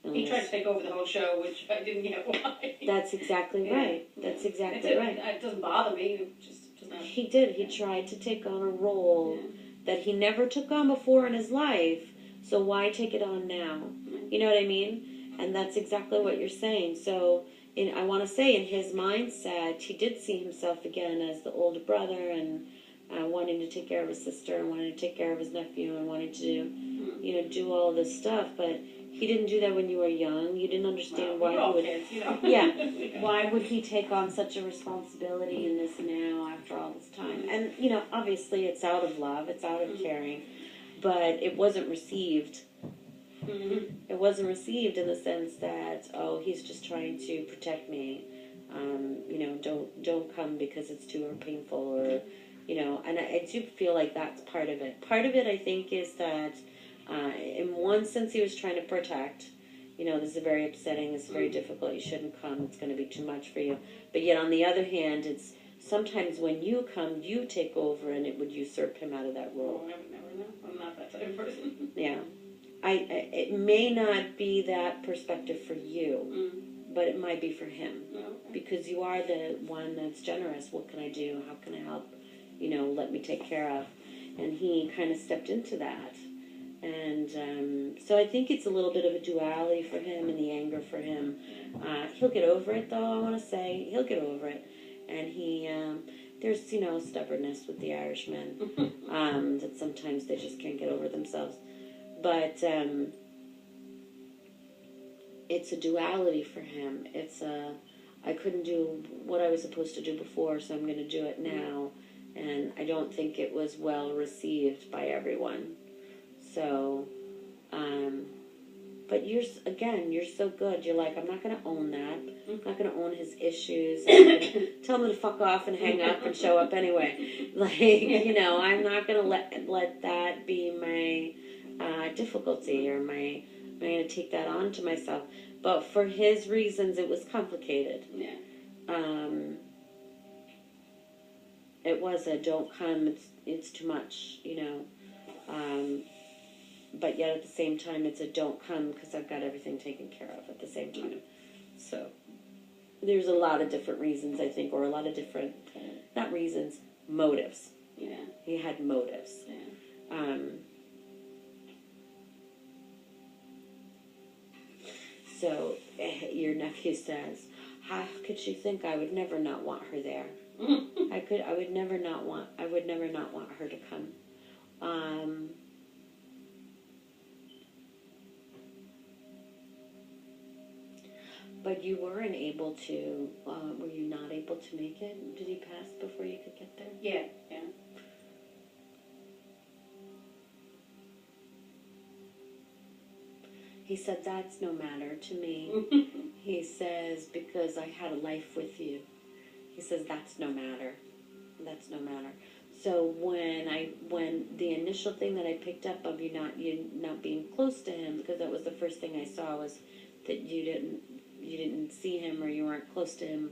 illness... He tried to take over the whole show, which I didn't get why. That's exactly right. That's exactly right. It doesn't bother me. It just doesn't... He did. He tried to take on a role that he never took on before in his life, so why take it on now? You know what I mean? And that's exactly what you're saying. So I want to say in his mindset, he did see himself again as the older brother and wanting to take care of his sister and wanting to take care of his nephew and wanting to, you know, do all this stuff. But he didn't do that when you were young. You didn't understand why he would. Kids, you know? Yeah. Why would he take on such a responsibility in this now after all this time? And, you know, obviously it's out of love. It's out of caring. But it wasn't received. It wasn't received in the sense that, oh, he's just trying to protect me. You know, don't come because it's too painful or, you know, and I do feel like that's part of it. Part of it, I think, is that in one sense he was trying to protect. You know, this is very upsetting, it's very difficult, you shouldn't come, it's going to be too much for you. But yet, on the other hand, it's sometimes when you come, you take over and it would usurp him out of that role. Oh, I would never know. I'm not that type of person. Yeah. It may not be that perspective for you, but it might be for him. Because you are the one that's generous. What can I do? How can I help? You know, let me take care of. And he kind of stepped into that. And so I think it's a little bit of a duality for him and the anger for him. He'll get over it, though, I want to say. He'll get over it. And there's, you know, stubbornness with the Irishmen that sometimes they just can't get over themselves. But it's a duality for him. I couldn't do what I was supposed to do before, so I'm going to do it now. And I don't think it was well received by everyone. So, but you're so good. You're like, I'm not going to own that. I'm not going to own his issues. I'm going to tell him to fuck off and hang up and show up anyway. Like, you know, I'm not going to let that be my difficulty or I'm going to take that on to myself. But for his reasons, it was complicated. Yeah. It was a don't come, it's too much, you know. But yet at the same time, it's a don't come because I've got everything taken care of at the same time. So there's a lot of different reasons, I think, or a lot of different, not reasons, motives. Yeah. He had motives. Yeah. So your nephew says, how could she think I would never not want her there? I would never not want her to come. But you weren't able to, were you not able to make it? Did he pass before you could get there? Yeah. He said, that's no matter to me. He says, because I had a life with you. He says, that's no matter. That's no matter. So when the initial thing that I picked up of you not being close to him, because that was the first thing I saw, was that you didn't see him, or you weren't close to him.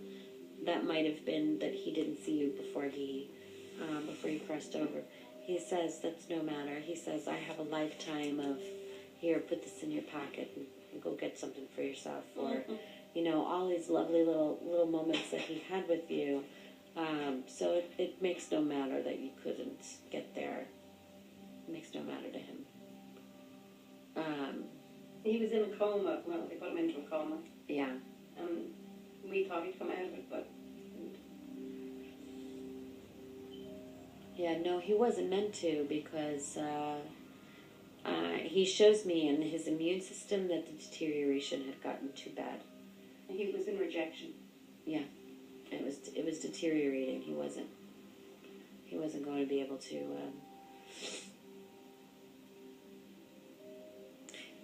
That might have been that he didn't see you before he crossed over. He says, that's no matter. He says, I have a lifetime of, here, put this in your pocket and go get something for yourself, or all these lovely little moments that he had with you. So it makes no matter that you couldn't get there. It makes no matter to him. He was in a coma. Well, they put him into a coma. Yeah. We thought he'd come out of it, but... Yeah, no, he wasn't meant to, because he shows me in his immune system that the deterioration had gotten too bad. He was in rejection. Yeah, it was deteriorating. He wasn't going to be able to.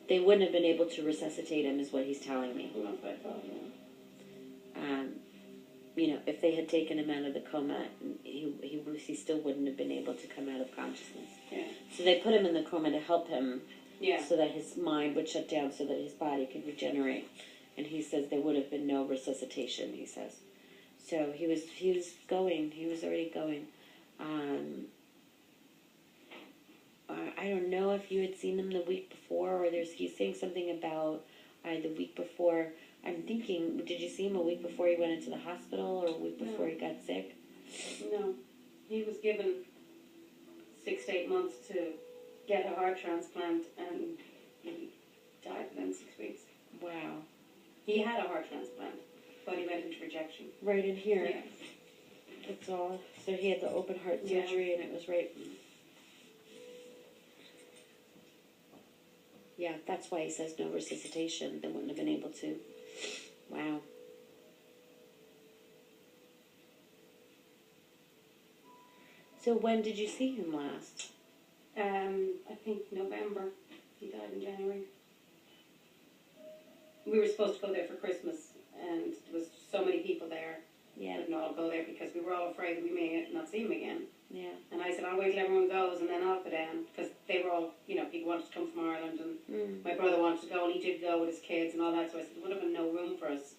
They wouldn't have been able to resuscitate him, is what he's telling me. Well, that's what I thought, yeah. If they had taken him out of the coma, he still wouldn't have been able to come out of consciousness. Yeah. So they put him in the coma to help him, Yeah. so that his mind would shut down, so that his body could regenerate. And he says there would have been no resuscitation. He says, so he was going. He was already going. I don't know if you had seen him the week before, or he's saying something about the week before. I'm thinking, did you see him a week before he went into the hospital, or a week before he got sick? No. He was given 6 to 8 months to get a heart transplant, and he died within 6 weeks. Wow. He had a heart transplant, but he went into rejection. Right in here. Yeah. That's all. So he had the open heart surgery, and it was right. Yeah, that's why he says no resuscitation. They wouldn't have been able to. Wow. So when did you see him last? I think November. He died in January. We were supposed to go there for Christmas, and there was so many people there. Yeah. We couldn't all go there because we were all afraid that we may not see him again. Yeah. And I said, I'll wait till everyone goes, and then I'll go down. Because they were all, people wanted to come from Ireland, and my brother wanted to go, and he did go with his kids and all that. So I said, there would have been no room for us.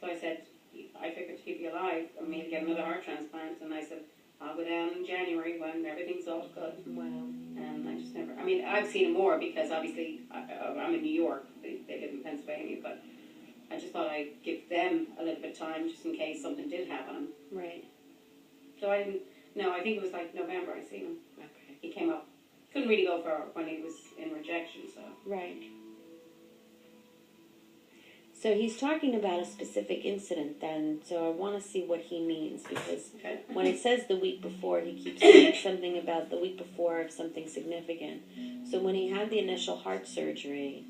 So I said, I figured to keep you alive, I mean, get another heart transplant. And I said, I'll go down in January when everything's all good. Wow. And I just never, I've seen him more because obviously I'm in New York. They live in Pennsylvania, but I just thought I'd give them a little bit of time just in case something did happen. Right. So I didn't, no, I think it was like November I seen him. Okay. He came up. Couldn't really go for when he was in rejection, so. Right. So he's talking about a specific incident then, so I want to see what he means, because Okay. when it says the week before, he keeps saying something about the week before of something significant. So when he had the initial heart surgery,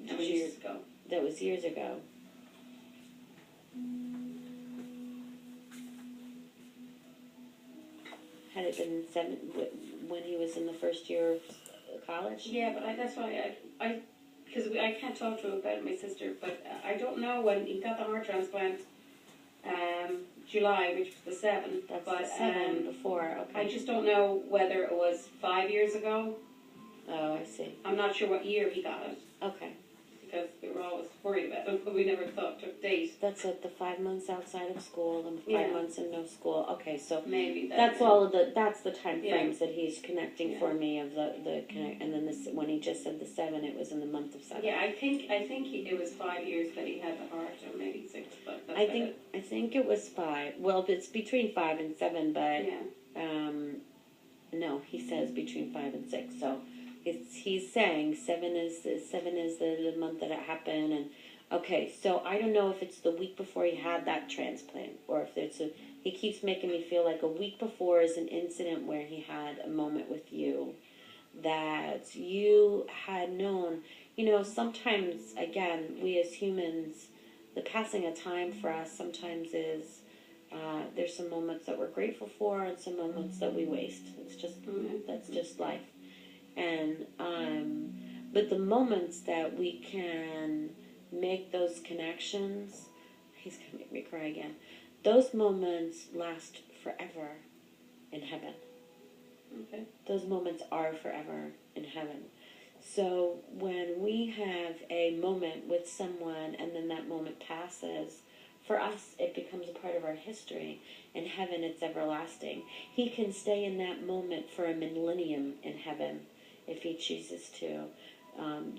That was years ago. that was years ago. Had it been when he was in the first year of college? Yeah, but that's why because I can't talk to him about my sister, but I don't know when he got the heart transplant, July, which was the 7th. That's but, the 7 before, okay. I just don't know whether it was 5 years ago. Oh, I see. I'm not sure what year he got it, Okay. because we were always worried about it, but we never thought to date. That's it, the 5 months outside of school and 5 Yeah. months in no school. Okay, so Maybe that's all of that's the time Yeah. frames that he's connecting Yeah. for me of the connect, and then this, when he just said the 7, it was in the month of 7. Yeah, I think it was 5 years that he had the heart, or maybe 6, but that's I about think it was 5. Well, it's between 5 and 7, but it. Yeah. no, he says between 5 and 6. So he's saying 7 is the month that it happened, and Okay, so I don't know if it's the week before he had that transplant, or if it's a. He keeps making me feel like a week before is an incident where he had a moment with you that you had known. You know, sometimes, again, we as humans, the passing of time for us sometimes is there's some moments that we're grateful for and some moments that we waste. It's just, that's just life. And, but the moments that we can make those connections, he's going to make me cry again. Those moments last forever in heaven. Okay. Those moments are forever in heaven. So when we have a moment with someone and then that moment passes, for us it becomes a part of our history. In heaven it's everlasting. He can stay in that moment for a millennium in heaven if he chooses to.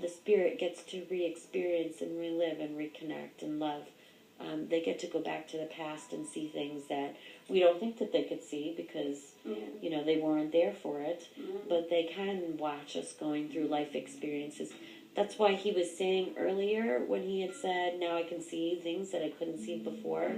The spirit gets to re-experience and relive and reconnect and love. They get to go back to the past and see things that we don't think that they could see because, you know, they weren't there for it. But they can watch us going through life experiences. That's why he was saying earlier when he had said, now I can see things that I couldn't see before.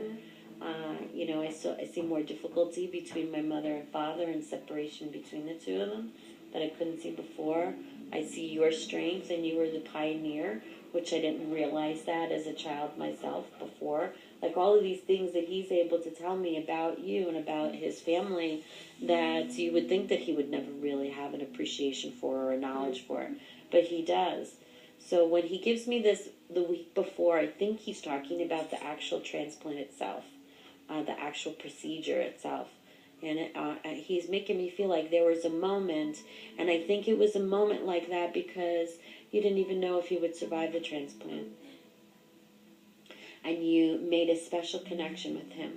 You know, I see more difficulty between my mother and father and separation between the two of them that I couldn't see before. I see your strength, and you were the pioneer, which I didn't realize that as a child myself before. Like all of these things that he's able to tell me about you and about his family that you would think that he would never really have an appreciation for or a knowledge for, but he does. So when he gives me this the week before, I think he's talking about the actual transplant itself, the actual procedure itself. And he's making me feel like there was a moment, and I think it was a moment like that because you didn't even know if he would survive the transplant. And you made a special connection with him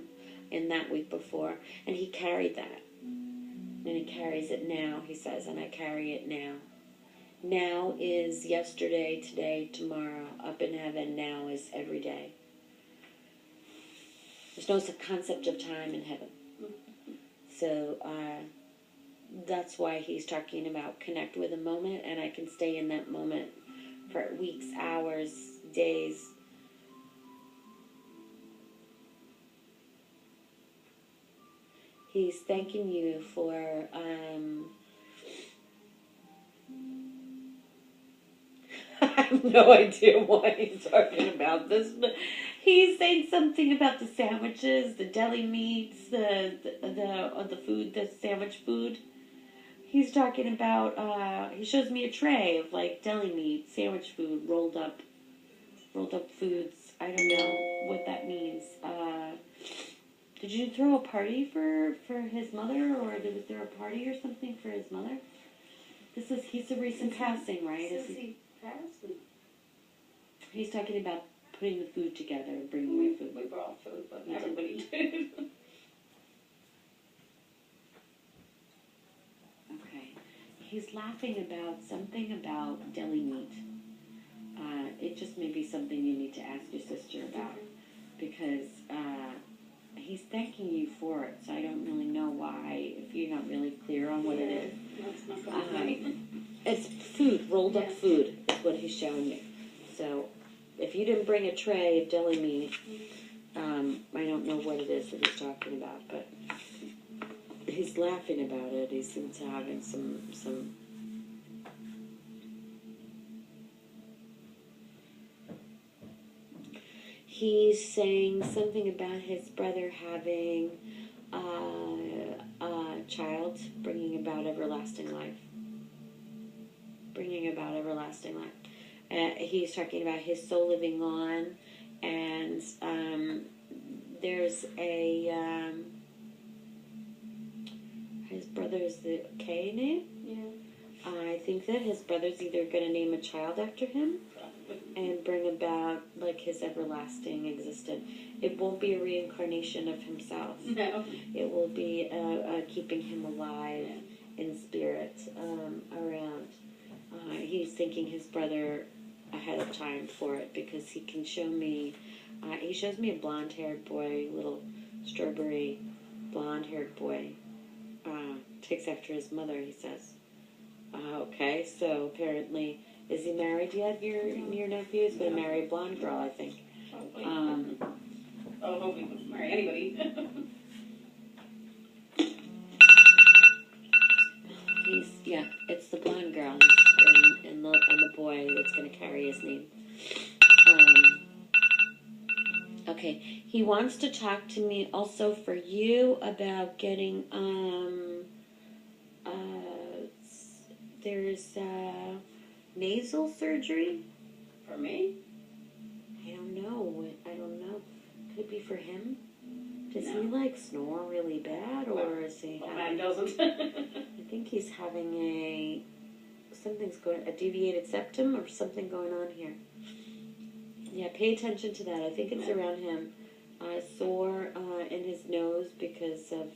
in that week before, and he carried that. And he carries it now, he says, and I carry it now. Now is yesterday, today, tomorrow, up in heaven. Now is every day. There's no concept of time in heaven. So that's why he's talking about connect with a moment, and I can stay in that moment for weeks, hours, days. He's thanking you for I have no idea why he's talking about this, but he's saying something about the sandwiches, the deli meats, the food, the sandwich food. He's talking about. He shows me a tray of like deli meat, sandwich food, rolled up foods. I don't know what that means. Did you throw a party for his mother, or was there a party or something for his mother? He's a recent passing, right? He's talking about putting the food together and bringing me food. We brought food, but everybody did. Okay. He's laughing about something about deli meat. It just may be something you need to ask your sister about because he's thanking you for it, so I don't really know why, if you're not really clear on what it is. That's not funny. It's food, rolled up food is what he's showing me. So if you didn't bring a tray of deli meat, I don't know what it is that he's talking about, but he's laughing about it. He seems to having some he's saying something about his brother having a child, bringing about everlasting life. Bringing about everlasting life. He's talking about his soul living on, and there's a his brother's the K name. Yeah. I think that his brother's either going to name a child after him and bring about like his everlasting existence. It won't be a reincarnation of himself. No. It will be keeping him alive in spirit around. He's thanking his brother ahead of time for it because he can show me. He shows me a blonde-haired boy, little strawberry blonde-haired boy. Takes after his mother, he says. Okay, so apparently Is he married yet, your nephew? He's going to marry a blonde girl, I think. Hopefully. Oh, hopefully he doesn't marry anybody. It's the blonde girl and the boy that's going to carry his name. Okay, he wants to talk to me also for you about getting, there's, nasal surgery. For me? I don't know. Could it be for him? Does he, No. snore really bad, or is he Well, having... man doesn't. I think he's having a deviated septum or something going on here. Yeah, pay attention to that. I think it's around him. Sore in his nose because of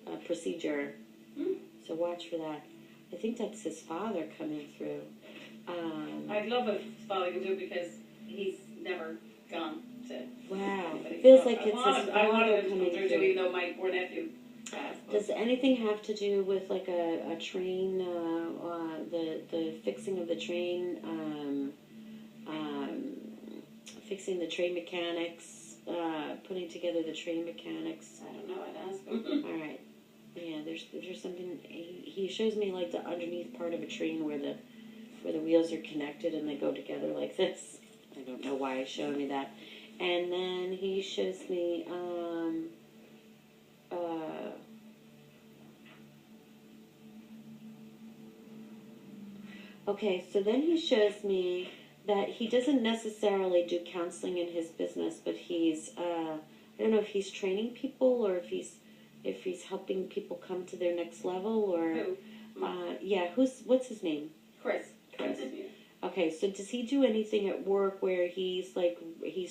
a procedure. So watch for that. I think that's his father coming through. I'd love if his father could do it because he's never gone to. Wow. It feels like it's his I wanted father him to come coming through, through. even though my poor nephew passed. Does anything have to do with like a train, the fixing of the train, fixing the train mechanics, putting together the train mechanics? I don't know. I'd ask him. All right. Yeah, there's something. He shows me like the underneath part of a train where the wheels are connected and they go together like this. I don't know why he's showing me that. And then he shows me okay, so then he shows me that he doesn't necessarily do counseling in his business, but he's I don't know if he's training people or if he's helping people come to their next level or Who? what's his name? Chris. Chris. Yeah. Okay, so does he do anything at work where he's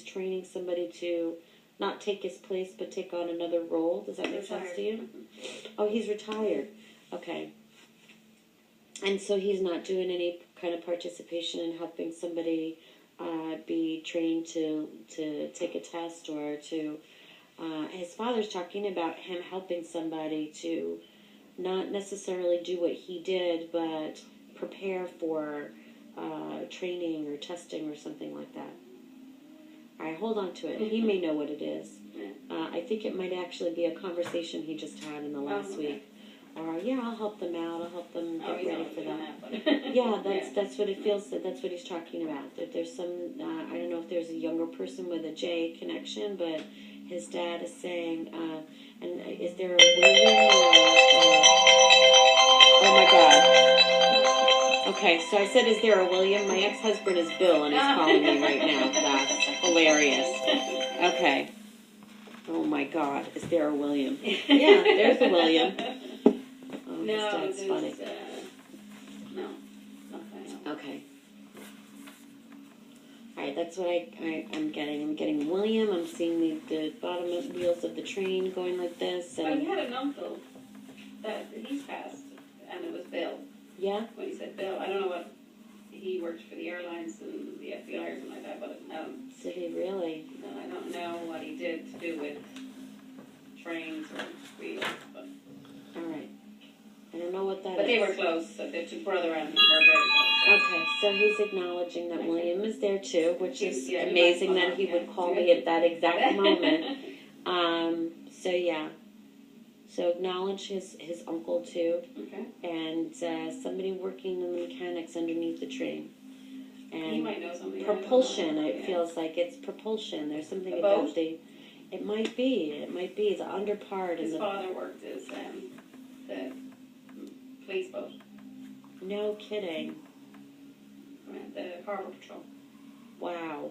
training somebody to not take his place but take on another role? Does that make sense to you? Oh, he's retired. Okay. And so he's not doing any kind of participation in helping somebody be trained to take a test or to... his father's talking about him helping somebody to not necessarily do what he did, but prepare for training or testing or something like that. All right, hold on to it. He may know what it is. I think it might actually be a conversation he just had in the last week. Or I'll help them out. I'll help them get ready for that. Yeah, that's what it feels. That's what he's talking about. That there's some. I don't know if there's a younger person with a J connection, but his dad is saying. And is there a William? Oh my God. Okay, so I said, is there a William? My ex-husband is Bill, and he's calling me right now. That's hilarious. Okay. Oh my God, is there a William? Yeah, there's a William. Oh, his dad's funny. No, nothing. Okay. All right, that's what I'm getting. I'm getting William. I'm seeing the bottom of wheels of the train going like this. But And he had an uncle that he's passed, and it was Bill. yeah. When he said Bill, I don't know what he worked for the airlines and the FBI or something like that, but Did he really? I don't know what he did to do with trains or wheels, but All right. I don't know what that is. they were close. So their two brother and he were very close. Okay, so he's acknowledging that William is there too, which is Yeah, he amazing might that come he up, would yeah. call me at that exact moment. So yeah. So acknowledge his uncle too, Okay. and somebody working in the mechanics underneath the train. And He might know something. propulsion, I don't know. it feels like it's propulsion. There's something A about boat? it might be the under part His and father worked as the police boat, no kidding. the harbor patrol. Wow.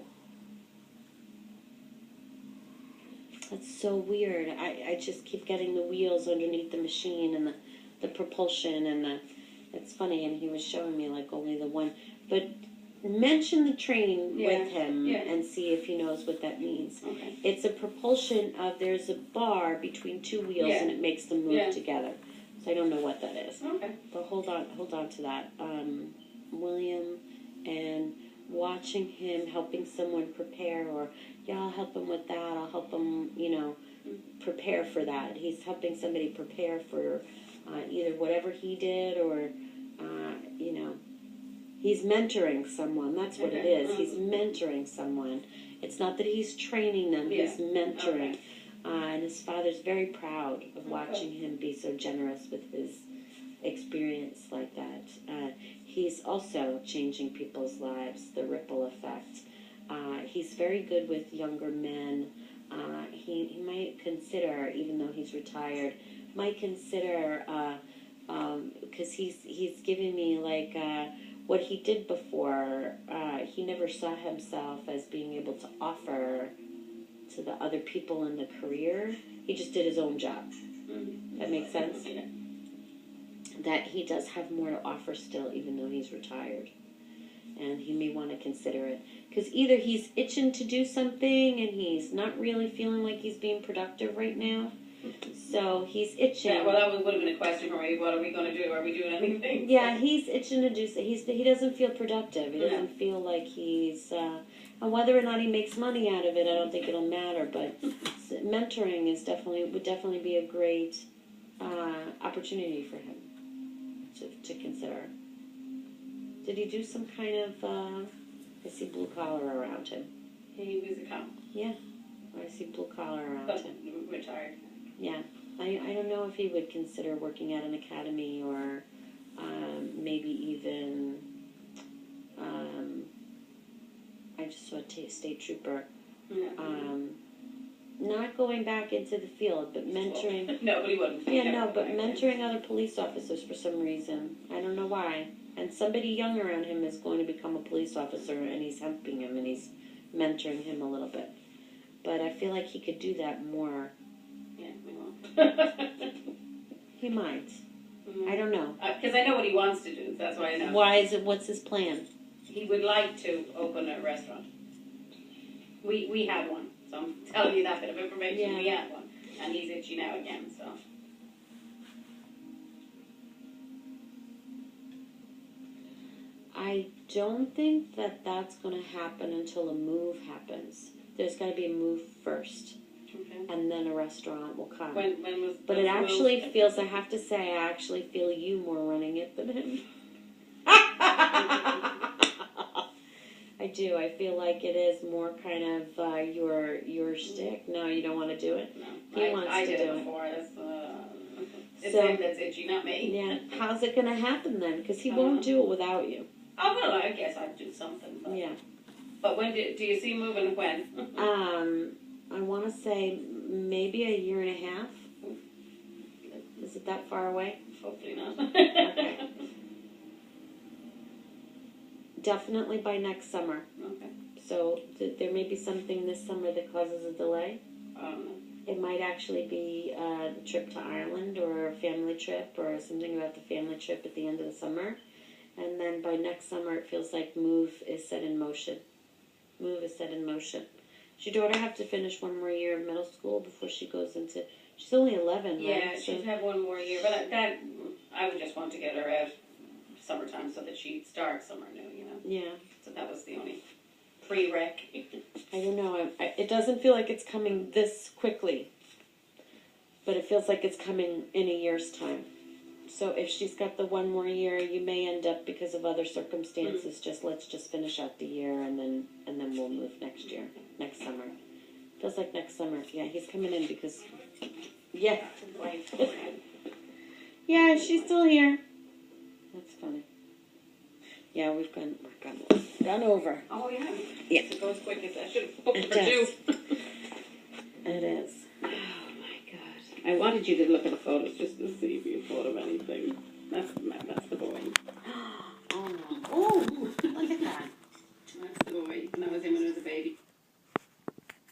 That's so weird. I just keep getting the wheels underneath the machine and the propulsion and it's funny, and he was showing me like only the one. But mention the train with him and see if he knows what that means. Okay. It's a propulsion of there's a bar between two wheels and it makes them move together. So I don't know what that is. Okay. But hold on to that. William and watching him helping someone prepare, or I'll help him with that. I'll help him, prepare for that. He's helping somebody prepare for either whatever he did or, He's mentoring someone. That's what it is. He's mentoring someone. It's not that he's training them. He's mentoring. And his father's very proud of watching him be so generous with his experience like that. He's also changing people's lives, the ripple effect. He's very good with younger men. He might consider, even though he's retired, might consider, because he's giving me like what he did before. He never saw himself as being able to offer to the other people in the career. He just did his own job. That makes sense? Yeah. That he does have more to offer still, even though he's retired. And he may want to consider it. Because either he's itching to do something and he's not really feeling like he's being productive right now. So he's itching. Yeah, well, that would have been a question for me. What are we going to do? Are we doing anything? Yeah, he's itching to do. He doesn't feel productive. He doesn't feel like he's. And whether or not he makes money out of it, I don't think it'll matter. But mentoring would definitely be a great opportunity for him to consider. Did he do some kind of? I see blue collar around him. He was a cop. Yeah, I see blue collar around But him. retired. Yeah, I don't know if he would consider working at an academy or maybe even. I just saw a state trooper. Yeah. Not going back into the field, but mentoring. No, but he wouldn't. Yeah, no, but mentoring other police officers for some reason. I don't know why. And somebody young around him is going to become a police officer, and he's helping him, and he's mentoring him a little bit. But I feel like he could do that more. Yeah, we won't. He might. I don't know. Because I know what he wants to do. That's why I know. Why is it? What's his plan? He would like to open a restaurant. We had one, so I'm telling you that bit of information. Yeah. We had one, and he's itchy now again. So. I don't think that that's going to happen until a move happens. There's got to be a move first, Okay. and then a restaurant will come. When was? But it actually feels, I have to say, I actually feel you more running it than him. I do. I feel like it is more kind of your shtick. No, you don't want to do it? No. He wants I to did do it it. before. It's So- him that's itchy, not me. Yeah. How's it going to happen then? Because he won't do it without you. Oh, well, I guess I'd do something. But, Yeah. but when do you see moving when? I want to say maybe a year and a half. Is it that far away? Hopefully not. Okay. Definitely by next summer. Okay. So there may be something this summer that causes a delay. I don't know. It might actually be the trip to Ireland or a family trip or something about the family trip at the end of the summer. And then by next summer, it feels like move is set in motion. Move is set in motion. Does your daughter have to finish one more year of middle school before she goes into... She's only 11, Yeah, right? she'd have one more year, but that I would just want to get her out summertime so that she'd start summer new, you know. Yeah. So that was the only prereq. I don't know. It doesn't feel like it's coming this quickly. But it feels like it's coming in a year's time. So if she's got the one more year, you may end up, because of other circumstances, let's just finish out the year and then we'll move next year, next summer. Feels like next summer. Yeah, he's coming in because, yeah. Yeah, she's still here. That's funny. Yeah, we've gone over. Oh, yeah. Yeah. It goes quick. I should have booked It for two. does. It is. Oh, my God. I wanted you to look at the photos just to see if you thought of anything. That's